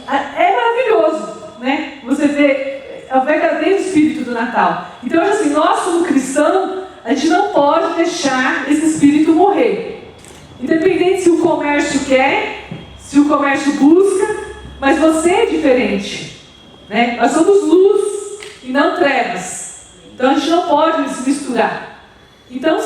É maravilhoso, né? Você vê o verdadeiro espírito do Natal. Então, assim, nós como cristãos, a gente não pode deixar esse espírito morrer. Independente se o comércio quer, se o comércio busca, mas você é diferente, né? Nós somos luz e não trevas. Então a gente não pode se misturar. Então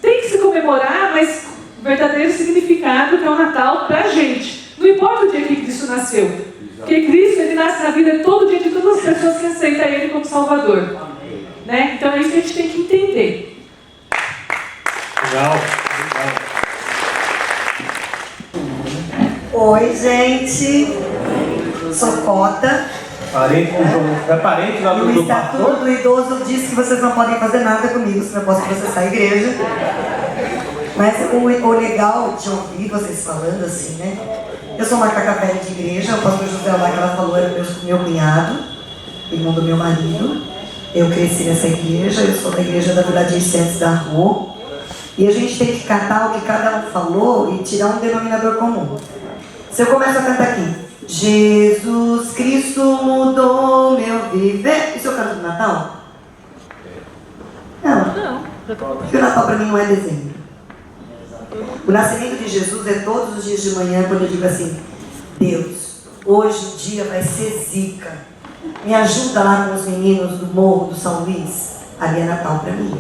tem que se comemorar, mas o verdadeiro significado que é o Natal para a gente. Não importa o dia que Cristo nasceu. Porque Cristo, ele nasce na vida todo dia de todas as pessoas que aceitam Ele como Salvador. Né? Então é isso que a gente tem que entender. Legal. Oi, gente. Sou Cota. Parente do João. É parente lá do pastor? Estatuto do idoso disse que vocês não podem fazer nada comigo, se não posso processar a igreja. Mas o legal de ouvir vocês falando assim, né? Eu sou uma macaca velha de igreja, o pastor José lá que ela falou era meu cunhado, irmão do meu marido. Eu cresci nessa igreja, eu sou da igreja da Vila de Vicentes da Rua. E a gente tem que catar o que cada um falou e tirar um denominador comum. Se eu começo a cantar aqui, Jesus Cristo mudou meu viver. Isso eu canto do Natal? Não. Porque o Natal para mim não é dezembro. O nascimento de Jesus é todos os dias de manhã, quando eu digo assim: Deus, hoje o dia vai ser zica. Me ajuda lá com os meninos do Morro do São Luís. Ali é Natal para mim.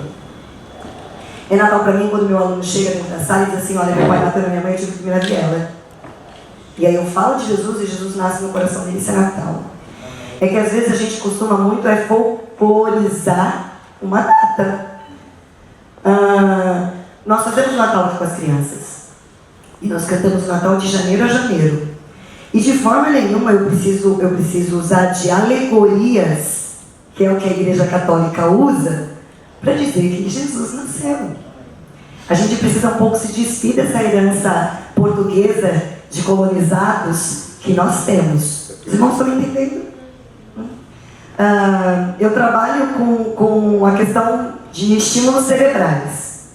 É Natal para mim quando meu aluno chega dentro da sala e diz assim, olha, meu pai bateu na minha mãe, eu tive que me dar ela. E aí eu falo de Jesus e Jesus nasce no coração dele, isso é Natal. É que às vezes a gente costuma muito folclorizar uma data. Nós fazemos Natal com as crianças. E nós cantamos Natal de janeiro a janeiro. E de forma nenhuma eu preciso usar de alegorias, que é o que a Igreja Católica usa, para dizer que Jesus nasceu. A gente precisa um pouco se despir dessa herança portuguesa de colonizados que nós temos. Os irmãos estão me entendendo? Eu trabalho com a questão de estímulos cerebrais.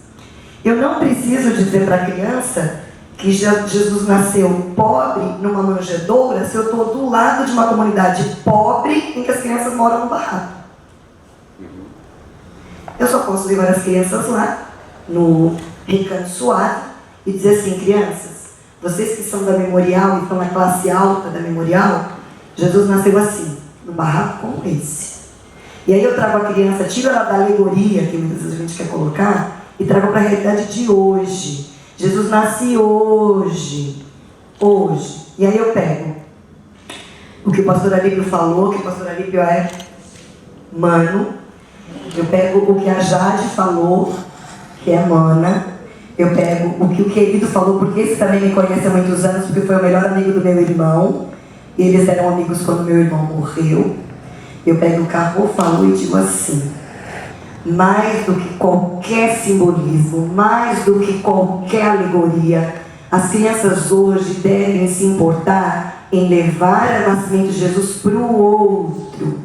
Eu não preciso dizer para a criança que Jesus nasceu pobre numa manjedoura se eu estou do lado de uma comunidade pobre em que as crianças moram no barraco. Eu só posso levar as crianças lá, no recanto suave, e dizer assim, crianças, vocês que são da Memorial e estão na classe alta da Memorial, Jesus nasceu assim, num barraco como esse. E aí eu trago a criança, tiro ela da alegoria que muitas vezes a gente quer colocar, e trago para a realidade de hoje. Jesus nasce hoje. Hoje. E aí eu pego o que o pastor Alípio falou, que o pastor Alípio é mano. Eu pego o que a Jade falou, que é mana. Eu pego o que o querido falou, porque esse também me conhece há muitos anos, porque foi o melhor amigo do meu irmão. Eles eram amigos quando meu irmão morreu. Eu pego o que a Rô falou e digo assim, mais do que qualquer simbolismo, mais do que qualquer alegoria, as crianças hoje devem se importar em levar o nascimento de Jesus para o outro.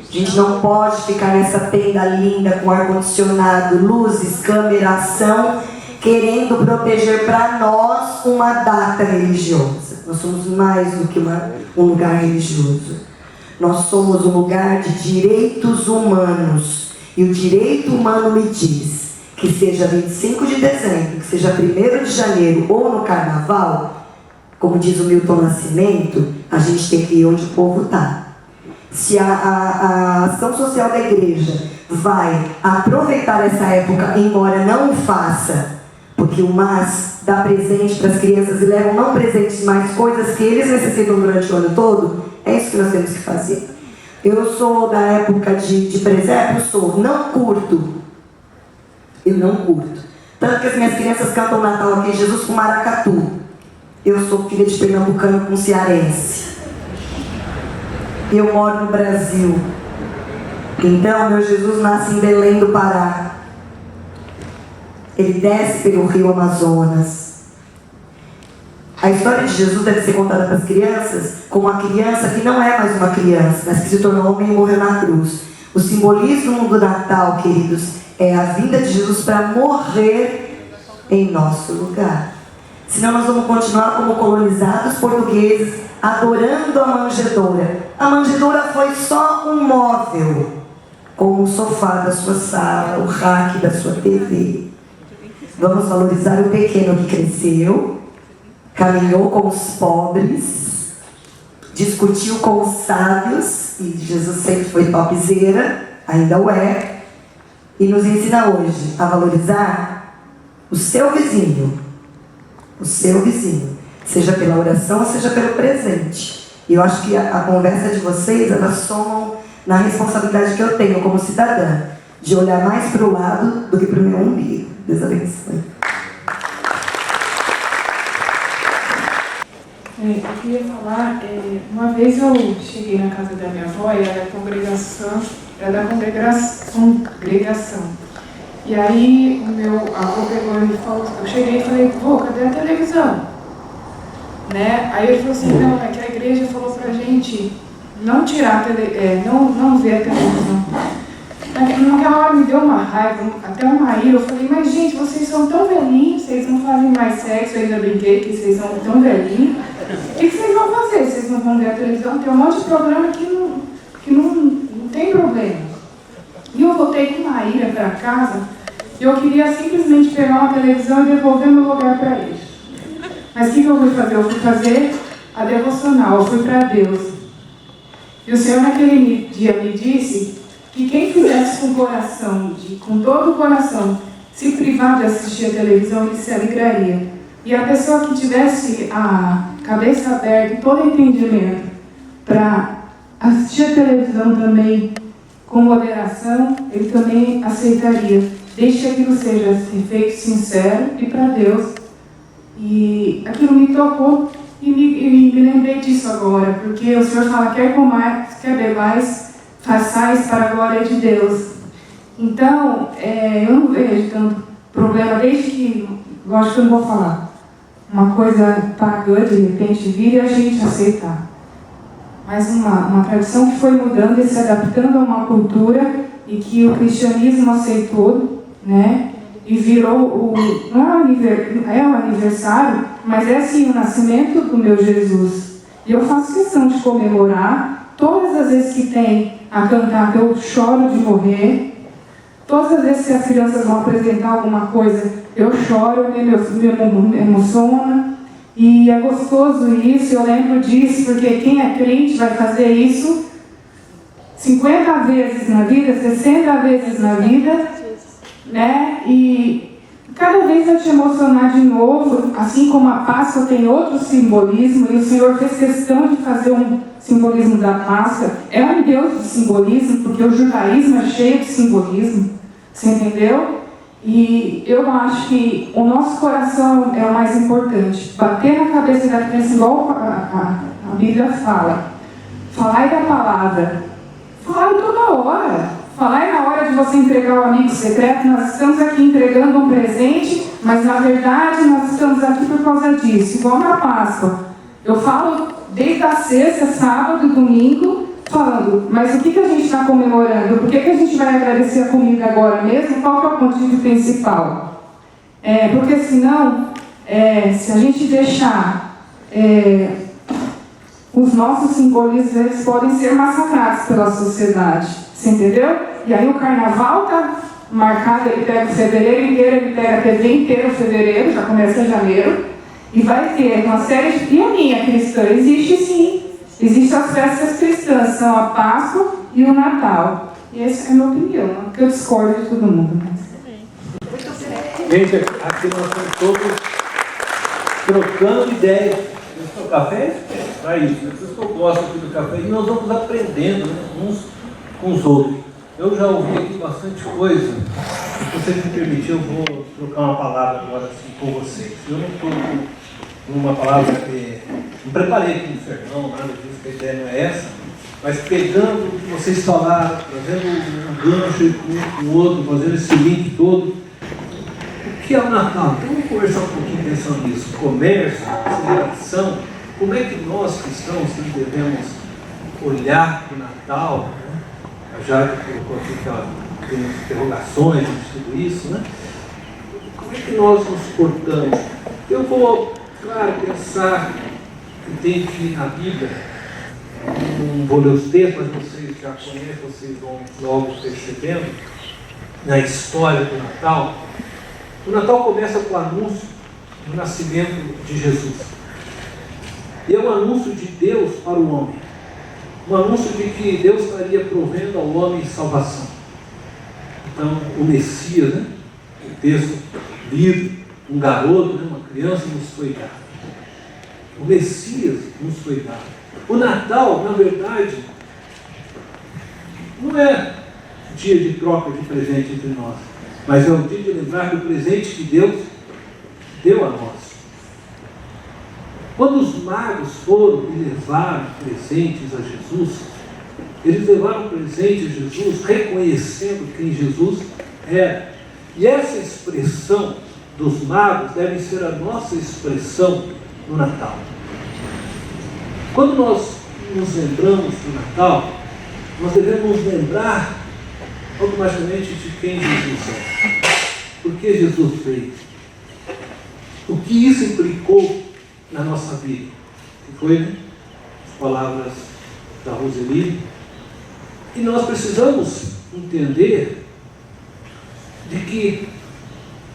A gente não pode ficar nessa tenda linda com ar-condicionado, luzes, câmera, ação, querendo proteger para nós uma data religiosa. Nós somos mais do que um lugar religioso. Nós somos um lugar de direitos humanos. E o direito humano me diz que seja 25 de dezembro, que seja 1º de janeiro ou no carnaval, como diz o Milton Nascimento, a gente tem que ir onde o povo está. Se a ação social da igreja vai aproveitar essa época, embora não o faça, porque o MAS dá presente para as crianças e levam não presentes, mas coisas que eles necessitam durante o ano todo, é isso que nós temos que fazer. Eu sou da época de presépio, não curto. Eu não curto. Tanto que as minhas crianças cantam Natal aqui, Jesus com maracatu. Eu sou filha de pernambucano com cearense. Eu moro no Brasil. Então, meu Jesus nasce em Belém do Pará. Ele desce pelo rio Amazonas. A história de Jesus deve ser contada para as crianças como uma criança que não é mais uma criança, mas que se tornou homem e morreu na cruz. O simbolismo do Natal, queridos, é a vinda de Jesus para morrer em nosso lugar. Senão nós vamos continuar como colonizados portugueses, adorando a manjedoura. A manjedoura foi só um móvel, como o sofá da sua sala, o rack da sua TV. Vamos valorizar o pequeno que cresceu, caminhou com os pobres, discutiu com os sábios, e Jesus sempre foi topzera, ainda o é, e nos ensina hoje a valorizar o seu vizinho, seja pela oração, seja pelo presente. E eu acho que a conversa de vocês, elas somam na responsabilidade que eu tenho como cidadã, de olhar mais para o lado do que para o meu umbigo. Deus abençoe. Eu queria falar, uma vez eu cheguei na casa da minha avó e era da congregação. E aí o meu avô pegou e falou, eu cheguei e falei, vô, cadê a televisão? Né? Aí ele falou assim, não, é que a igreja falou pra gente não tirar não ver a televisão. Naquela hora me deu uma raiva, até uma ira. Eu falei, mas gente, vocês são tão velhinhos, vocês não fazem mais sexo, eu ainda brinquei que vocês são tão velhinhos. O que vocês vão fazer? Vocês não vão ver a televisão? Tem um monte de programa que não tem problema. E eu voltei com uma ira para casa e eu queria simplesmente pegar uma televisão e devolver meu lugar para eles. Mas o que eu fui fazer? Eu fui fazer a devocional, eu fui para Deus. E o Senhor naquele dia me disse que quem fizesse com todo o coração, se privar de assistir a televisão, ele se alegraria. E a pessoa que tivesse a cabeça aberta e todo entendimento para assistir a televisão também com moderação, ele também aceitaria, desde que aquilo seja feito sincero e para Deus. E aquilo me tocou e me lembrei disso agora, porque o Senhor fala, quer comais, quer bebais, façais para a glória de Deus. Então, eu não vejo tanto problema, desde que, lógico que eu não vou falar, uma coisa pagã de repente vir e a gente aceitar. Mas uma tradição que foi mudando e se adaptando a uma cultura e que o cristianismo aceitou, né? E virou não é o aniversário, mas é assim o nascimento do meu Jesus. E eu faço questão de comemorar todas as vezes que tem a cantar, que eu choro de morrer. Todas as vezes que as crianças vão apresentar alguma coisa, eu choro, me emociona. E é gostoso isso, eu lembro disso, porque quem é crente vai fazer isso 50 vezes na vida, 60 vezes na vida, né? E cada vez vai te emocionar de novo, assim como a Páscoa tem outro simbolismo, e o Senhor fez questão de fazer um simbolismo da Páscoa. É um Deus de simbolismo, porque o judaísmo é cheio de simbolismo, você entendeu? E eu acho que o nosso coração é o mais importante. Bater na cabeça da criança, igual a Bíblia fala. Falai da palavra. Falai toda hora. Falai na hora de você entregar o amigo secreto. Nós estamos aqui entregando um presente, mas na verdade nós estamos aqui por causa disso. Igual na Páscoa. Eu falo desde a sexta, sábado, domingo, falando, mas o que a gente está comemorando? Por que a gente vai agradecer a comida agora mesmo? Qual que é o motivo principal? Porque senão, se a gente deixar os nossos simbolismos, eles podem ser massacrados pela sociedade. Você entendeu? E aí o carnaval está marcado, ele pega o fevereiro inteiro, ele pega a TV inteira o fevereiro, já começa em janeiro, e vai ter uma série de... E a minha cristã? Existe sim. Existem as festas cristãs, são a Páscoa e o Natal. E essa é a minha opinião, não que eu discordo de todo mundo. Gente, aqui nós estamos todos trocando ideias. O café é para isso, né? Por isso que eu gosto aqui do café. E nós vamos aprendendo, né, uns com os outros. Eu já ouvi aqui bastante coisa. Se você me permitir, eu vou trocar uma palavra agora assim, com vocês. Eu não estou com uma palavra que... Não preparei aqui no sermão, nada disso, que a ideia não é essa. Mas pegando o que vocês falaram, trazendo um gancho com o outro, fazendo esse link todo. O que é o Natal? Então vamos conversar um pouquinho pensando nisso. Comércio, celebração. Como é que nós, cristãos, devemos olhar para o Natal? Né? Já colocou aqui tem interrogações de tudo isso, né? Como é que nós nos portamos? Eu vou, claro, pensar que tem que na Bíblia, não vou ler os textos, mas vocês já conhecem, vocês vão logo percebendo, na história do Natal. O Natal começa com o anúncio do nascimento de Jesus. E é um anúncio de Deus para o homem. Um anúncio de que Deus estaria provendo ao homem salvação. Então, o Messias, né? O texto lido, um garoto, né? Uma criança nos foi dado. O Messias nos foi dado. O Natal, na verdade, não é dia de troca de presente entre nós, mas é o dia de lembrar do presente que Deus deu a nós. Quando os magos foram e levaram presentes a Jesus, eles levaram presente a Jesus reconhecendo quem Jesus era. E essa expressão dos magos deve ser a nossa expressão no Natal. Quando nós nos lembramos do Natal, nós devemos lembrar automaticamente de quem Jesus é. Por que Jesus veio? O que isso implicou na nossa vida? Que foi, né, as palavras da Roseli. E nós precisamos entender de que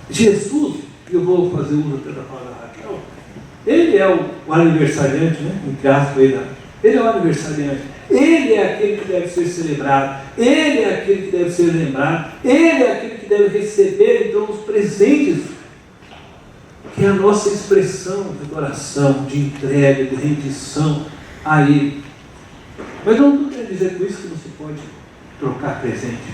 Jesus, eu vou fazer uso até da palavra Raquel, ele é o aniversariante, né? Entre aspas, ele é o aniversariante. Ele é aquele que deve ser celebrado. Ele é aquele que deve ser lembrado. Ele é aquele que que deve receber então os presentes, que é a nossa expressão de adoração, de entrega, de rendição a Ele. Mas eu não estou querendo dizer com isso que você pode trocar presente.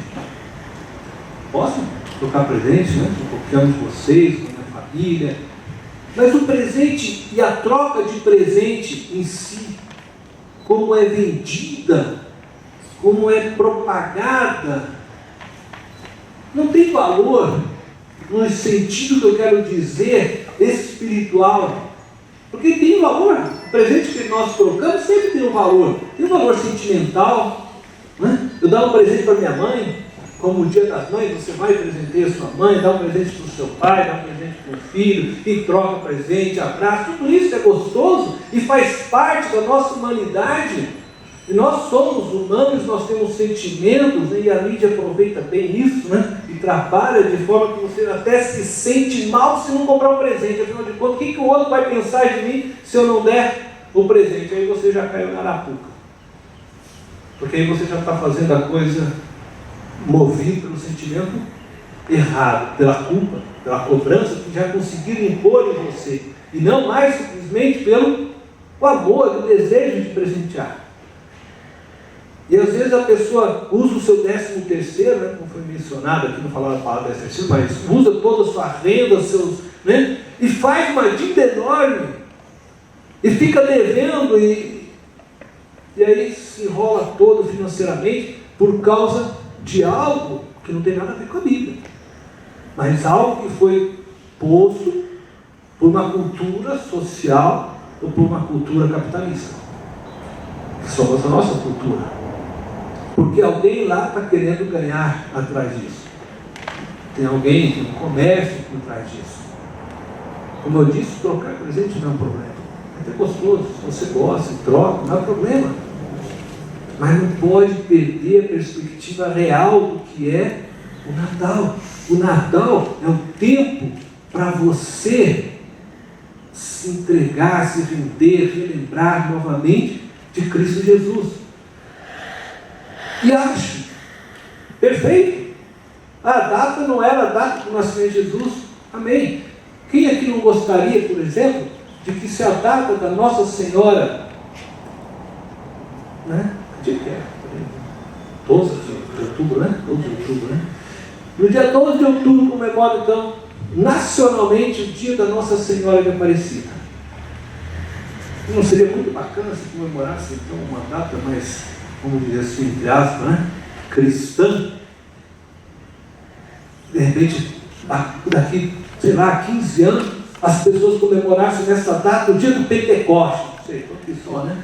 Posso trocar presente, né? Com qualquer um de vocês, com a minha família. Mas o presente e a troca de presente em si, como é vendida, como é propagada, não tem valor no sentido que eu quero dizer espiritual. Porque tem valor. O presente que nós trocamos sempre tem um valor. Tem um valor sentimental. Né? Eu dar um presente para minha mãe, como o Dia das Mães, você vai presentear a sua mãe, dá um presente para o seu pai, dá um presente para o filho, e troca presente, abraço, tudo isso é gostoso e faz parte da nossa humanidade. E nós somos humanos, nós temos sentimentos, né? E a mídia aproveita bem isso, né? E trabalha de forma que você até se sente mal se não comprar um presente. Afinal de contas, o que o outro vai pensar de mim se eu não der o presente? Aí você já caiu na arapuca. Porque aí você já está fazendo a coisa movido pelo sentimento errado, pela culpa, pela cobrança que já conseguiram impor em você, e não mais simplesmente pelo amor, o desejo de presentear. E às vezes a pessoa usa o seu 13º, né, como foi mencionado aqui, não falava a palavra 13º, mas usa toda a sua renda, seus, né, e faz uma dívida enorme, e fica devendo, e aí se enrola todo financeiramente por causa de algo que não tem nada a ver com a Bíblia, mas algo que foi posto por uma cultura social ou por uma cultura capitalista, que somos a nossa cultura, porque alguém lá está querendo ganhar atrás disso, tem alguém, tem um comércio por trás disso. Como eu disse, trocar presente não é um problema, é até gostoso, se você gosta e troca, não é problema. Mas não pode perder a perspectiva real do que é o Natal. O Natal é o tempo para você se entregar, se render, relembrar novamente de Cristo Jesus. E acho perfeito. A data não era a data do nascimento de Jesus. Amém. Quem aqui não gostaria, por exemplo, de que se a data da Nossa Senhora, né? Dia que é? 12 de outubro, né? 12 de outubro, né? No dia 12 de outubro comemora, então, nacionalmente, o dia da Nossa Senhora de Aparecida. Não seria muito bacana se comemorasse, então, uma data mais, vamos dizer assim, entre aspas, né? Cristã? De repente, daqui, sei lá, 15 anos, as pessoas comemorassem nessa data o dia do Pentecoste. Não sei, tô aqui só, né?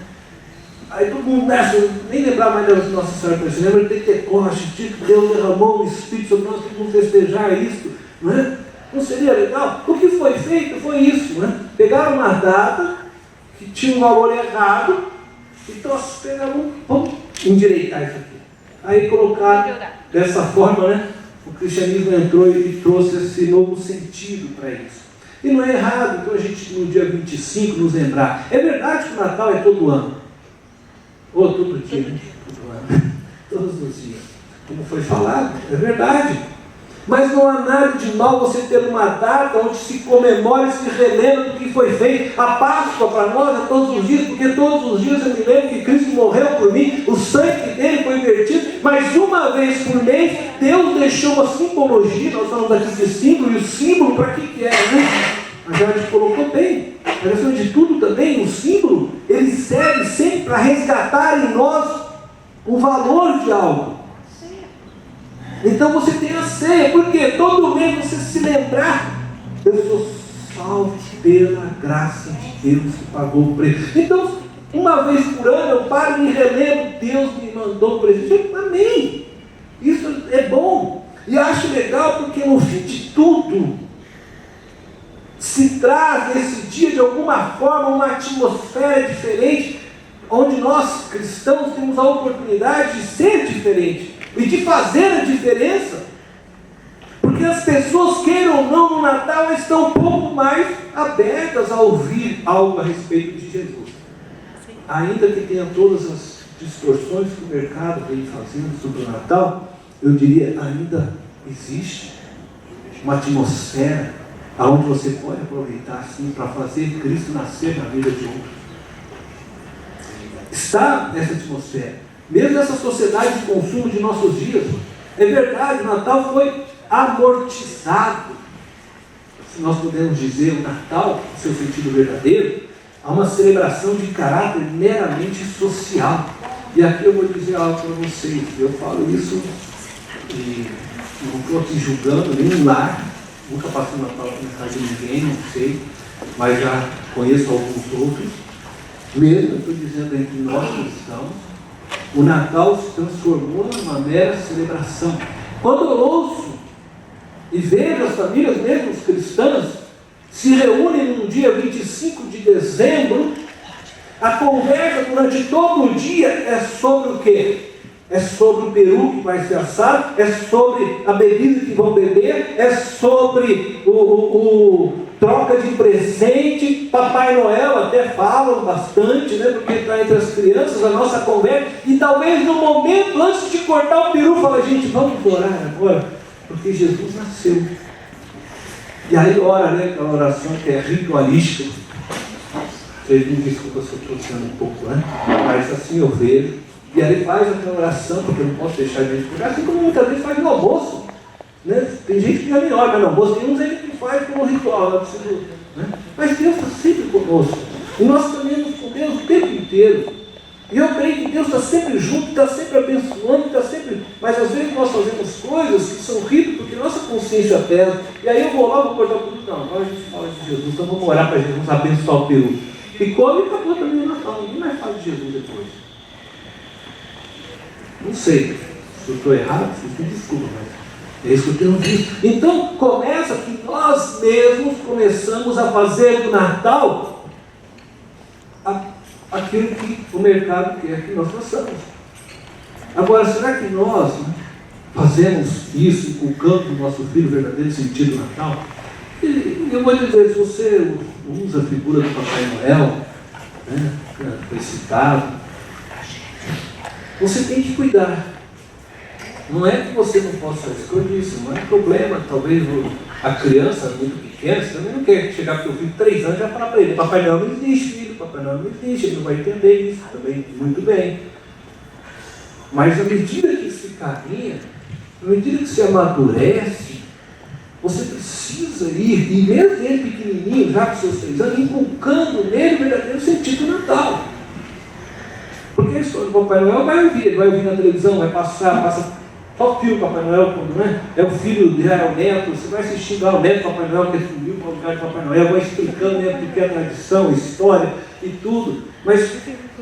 Aí todo mundo nessa, nem lembrar mais da Nossa Senhora Aparecida, lembra de Pentecoste, dia que Deus derramou o Espírito sobre nós, que vamos festejar isso, não é? Não seria legal? O que foi feito foi isso, né? Pegaram uma data que tinha um valor errado, então pegaram, vamos endireitar isso aqui. Aí colocaram dessa forma, né? O cristianismo entrou e trouxe esse novo sentido para isso. E não é errado, então a gente no dia 25 nos lembrar. É verdade que o Natal é todo ano. Ou todo dia, né? Todo ano. Todos os dias. Como foi falado, é verdade. Mas não há nada de mal você ter uma data onde se comemora e se relembra do que foi feito. A Páscoa para nós é todos os dias, porque todos os dias eu me lembro que Cristo morreu por mim, o sangue dele foi vertido, mas uma vez por mês Deus deixou uma simbologia, nós falamos aqui de símbolo, e o símbolo para que é, né? A gente colocou bem, mas acima de tudo também, o símbolo, ele serve sempre para resgatar em nós o valor de algo. Então você tem a ceia, porque todo mês você se lembrar, eu sou salvo pela graça de Deus que pagou o preço. Então, uma vez por ano eu paro e me relembro, Deus me mandou o presente. Amém. Isso é bom. E acho legal porque no fim de tudo, se traz nesse dia de alguma forma uma atmosfera diferente, onde nós cristãos temos a oportunidade de ser diferente e de fazer a diferença, porque as pessoas, queiram ou não, no Natal estão um pouco mais abertas a ouvir algo a respeito de Jesus, ainda que tenha todas as distorções que o mercado vem fazendo sobre o Natal. Eu diria, ainda existe uma atmosfera onde você pode aproveitar assim para fazer Cristo nascer na vida de outros. Está nessa atmosfera. Mesmo nessa sociedade de consumo de nossos dias, é verdade, o Natal foi amortizado. Se nós podemos dizer o Natal, no seu sentido verdadeiro, há uma celebração de caráter meramente social. E aqui eu vou dizer algo para vocês. Eu falo isso e não estou aqui julgando nenhum lar. Nunca passei Natal aqui na casa de ninguém, não sei. Mas já conheço alguns outros. Mesmo, eu estou dizendo entre nós cristãos, o Natal se transformou numa mera celebração. Quando eu ouço e vejo as famílias, mesmo os cristãs, se reúnem no dia 25 de dezembro, a conversa durante todo o dia é sobre o quê? É sobre o peru que vai ser assado, é sobre a bebida que vão beber, é sobre troca de presente. Papai Noel até falam bastante, né? Porque está entre as crianças a nossa conversa. E talvez no momento, antes de cortar o peru, fala, gente, vamos orar agora, porque Jesus nasceu. E aí ora, né? Aquela oração que é ritualística. Vocês me desculpam se eu estou sendo um pouco, né? Mas assim eu vejo. E aí faz aquela oração, porque eu não posso deixar a gente por assim como muitas vezes faz no almoço. Né? Tem gente que já me olha no almoço, tem uns aí que faz como ritual, né? Mas Deus está sempre conosco. E nós caminhamos com Deus o tempo inteiro. E eu creio que Deus está sempre junto, está sempre abençoando, está sempre... Mas às vezes nós fazemos coisas que são ridículas porque nossa consciência pesa. E aí eu vou lá, vou cortar o peru. Não, agora a gente fala de Jesus, então vamos orar para Jesus abençoar o peru. E come e acabou também o Natal. Ninguém mais fala de Jesus depois. Não sei, se eu estou errado, vocês me desculpam, mas é isso que eu tenho visto. Então começa que nós mesmos começamos a fazer do Natal aquilo que o mercado quer que nós façamos. Agora, será que nós fazemos isso, inculcando no nosso filho o verdadeiro sentido do Natal? E eu vou dizer, se você usa a figura do Papai Noel, né, foi citado, você tem que cuidar. Não é que você não possa escolher isso, não é problema. Talvez a criança muito pequena, você também não quer chegar para o filho de 3 anos e já falar para ele, Papai Noel não existe, filho, Papai Noel não existe, ele não vai entender isso também muito bem. Mas à medida que se caminha, à medida que se amadurece, você precisa ir, e mesmo ele pequenininho, já com seus 3 anos, inculcando nele o verdadeiro sentido do Natal. Porque a história do Papai Noel vai ouvir na televisão, vai passa só o filme do Papai Noel, quando né, é o filho de o neto, você vai assistindo lá o neto do Papai Noel, que subiu para o lugar do Papai Noel, vai explicando né, o que é a tradição, a história e tudo. Mas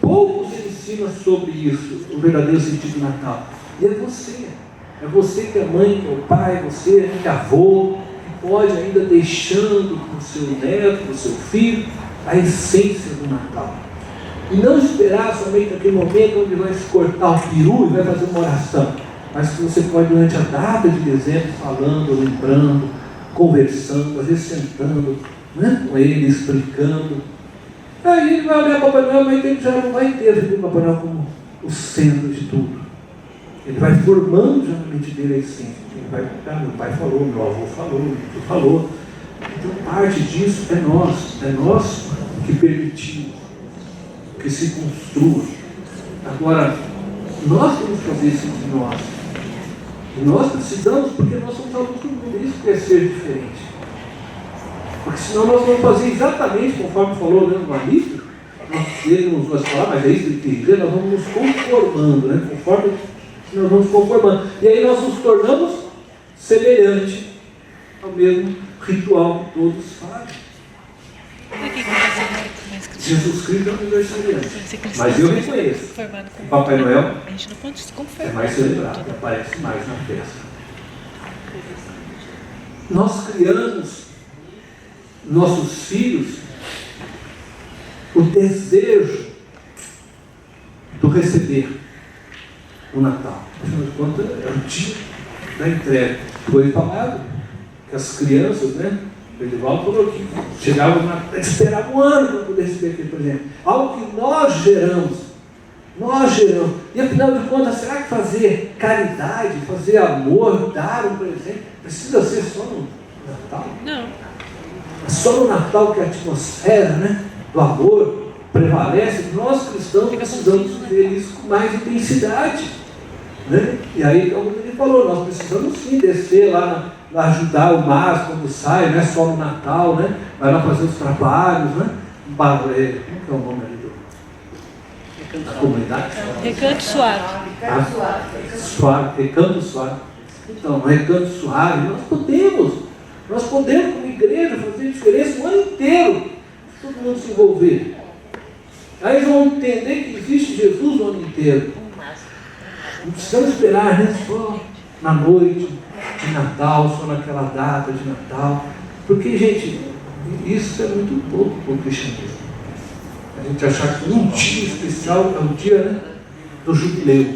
pouco se ensina sobre isso, o verdadeiro sentido do Natal. E é você que é mãe, que é o pai, você que é avô, que pode ainda deixando para o seu neto, para o seu filho, a essência do Natal. E não esperar somente aquele momento onde vai se cortar o peru e vai fazer uma oração. Mas que você pode, durante a data de dezembro, falando, lembrando, conversando, às vezes sentando né, com ele, explicando. Aí ele vai olhar para o Papai Noel, mas ele já não vai ter o Papai Noel como o centro de tudo. Ele vai formando já na mente dele a essência. Ele vai contar, meu pai falou, meu avô falou, meu tio falou. Então parte disso é nós que permitimos que se construa. Agora, nós temos que fazer isso de nós. E nós precisamos, porque nós somos adultos do mundo. Isso quer ser diferente. Porque senão nós vamos fazer exatamente conforme falou né, no Magnífico. Ele não nos falar, mas é isso que ele quer dizer, nós vamos nos conformando, né? Conforme nós vamos conformando. E aí nós nos tornamos semelhante ao mesmo ritual que todos fazem. Jesus Cristo é um aniversariante. Mas eu reconheço que o Papai Noel é mais celebrado, aparece mais na festa. Nós criamos nossos filhos o desejo do receber o Natal. Afinal de contas, é o dia da entrega. Foi falado que as crianças, né? O Edivaldo falou que chegavam esperavam um ano para poder receber aquele presente. Algo que nós geramos. E afinal de contas, será que fazer caridade, fazer amor, dar um presente, precisa ser só Natal? Não. É só no Natal que a atmosfera, né, do amor prevalece. Nós cristãos precisamos viver isso com mais intensidade, né? E aí, como ele falou, nós precisamos sim descer lá, ajudar o Márcio quando sai, não é só no Natal, né? Vai lá fazer os trabalhos, né? Como que é o nome ali da comunidade? Recanto Suave. Recanto Suave. Então, no Recanto Suave, nós podemos, como igreja, fazer diferença o ano inteiro, se todo mundo se envolver. Aí eles vão entender que existe Jesus o ano inteiro. Não precisamos esperar, né? Só na noite de Natal, só naquela data de Natal. Porque, gente, isso é muito pouco para o cristianismo. A gente achar que um dia especial é o dia, né, do jubileu.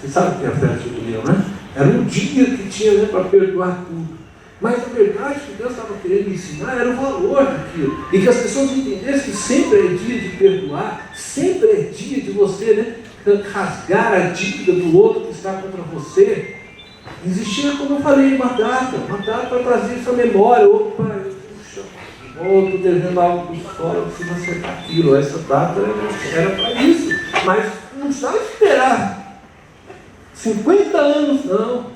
Você sabe o que é a festa do jubileu, né? Era um dia que tinha, né, para perdoar tudo. Mas a verdade que Deus estava querendo ensinar era o valor daquilo. E que as pessoas entendessem que sempre é dia de perdoar, sempre é dia de você, né, rasgar a dívida do outro que está contra você. Existia, como eu falei, uma data para trazer essa memória. Opa, estou devendo algo para o sol, eu preciso acertar aquilo. Essa data era para isso. Mas não precisava esperar 50 anos, não.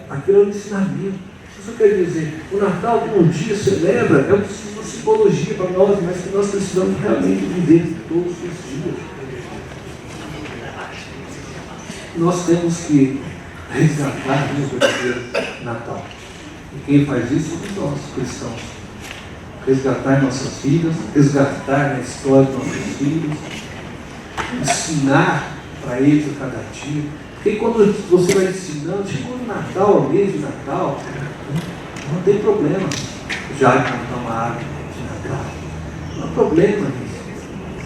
Aquilo é um ensinamento. Isso quer dizer, o Natal que um dia celebra é uma simbologia para nós, mas que nós precisamos realmente viver todos os dias. Nós temos que resgatar o verdadeiro Natal. E quem faz isso somos nós, cristãos. Resgatar nossas vidas, resgatar na história dos nossos filhos, ensinar para eles a cada dia. Porque quando você vai ensinando, chegou no Natal, ao mês de Natal, não tem problema já cantar uma árvore de Natal. Não há problema nisso.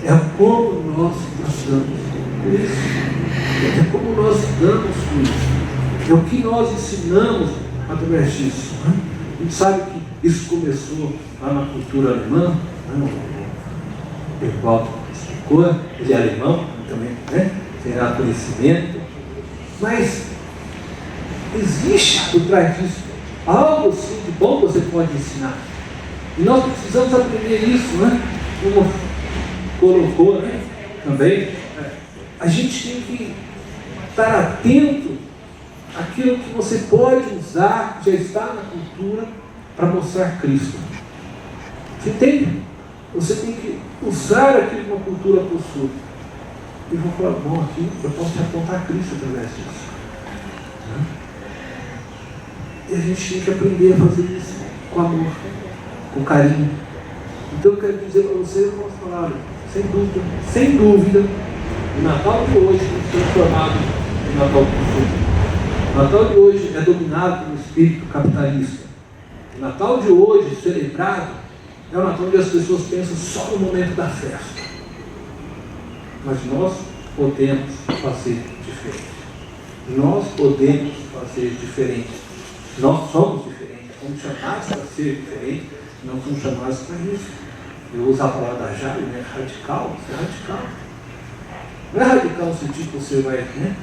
É como nós tratamos com isso. É como nós damos com isso. É o que nós ensinamos através disso. Né? A gente sabe que isso começou lá na cultura alemã, né? O Evaldo explicou, ele é alemão também, né? Terá conhecimento. Mas existe por trás disso algo assim de bom que você pode ensinar. E nós precisamos aprender isso, né? Como colocou, né? Também. A gente tem que estar atento àquilo que você pode usar, que já está na cultura, para mostrar Cristo. Você entende? Você tem que usar aquilo que uma cultura possui. E vou falar, bom, aqui eu posso te apontar Cristo através disso. Né? E a gente tem que aprender a fazer isso com amor, com carinho. Então eu quero dizer para você, com as palavras, sem dúvida, o Natal de hoje foi transformado em Natal do futuro. O Natal de hoje é dominado pelo espírito capitalista. O Natal de hoje, celebrado, é o Natal onde as pessoas pensam só no momento da festa. Mas nós podemos fazer diferente. Nós podemos fazer diferente. Nós somos diferentes. Somos chamados para ser diferentes. Não somos chamados para isso. Eu uso a palavra da Jale, né? Radical. Você é radical. Não é radical no sentido que você vai, né?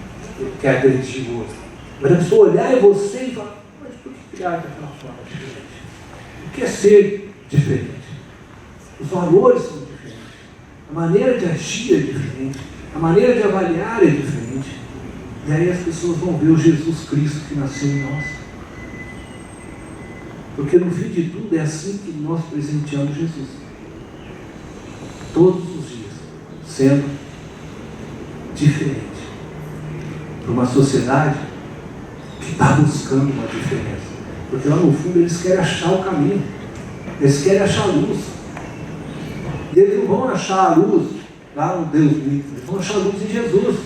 Quer agredir o outro. Mas a pessoa olhar em você e falar, mas por que criar daquela forma diferente? O que é ser diferente? Os valores são diferentes. A maneira de agir é diferente. A maneira de avaliar é diferente. E aí as pessoas vão ver o Jesus Cristo que nasceu em nós. Porque no fim de tudo é assim que nós presenteamos Jesus. Todos os dias. Sendo diferente. Para uma sociedade que está buscando uma diferença. Porque lá no fundo eles querem achar o caminho. Eles querem achar a luz. E eles não vão achar a luz lá no Deus livre. Eles vão achar a luz em Jesus.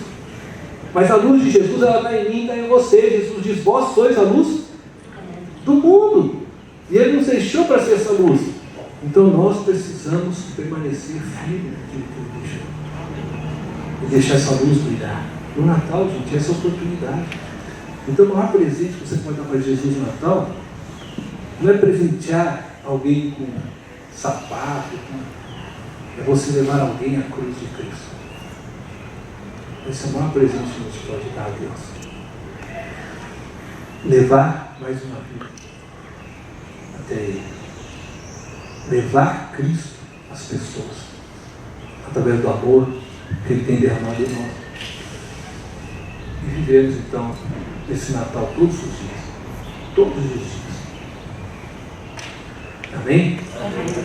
Mas a luz de Jesus, ela está em mim, está em você. Jesus diz, vós sois a luz do mundo. E Ele nos deixou para ser essa luz. Então nós precisamos permanecer firmes naquilo que Ele deixou. E deixar essa luz brilhar. No Natal, gente, essa é a oportunidade. Então o maior presente que você pode dar para Jesus no Natal não é presentear alguém com sapato, é você levar alguém à cruz de Cristo. Esse é o maior presente que a gente pode dar a Deus. Levar mais uma vida. até Ele. Levar Cristo às pessoas, através do amor que Ele tem derramado em nós. E vivemos então esse Natal todos os dias. Todos os dias. Amém? Amém.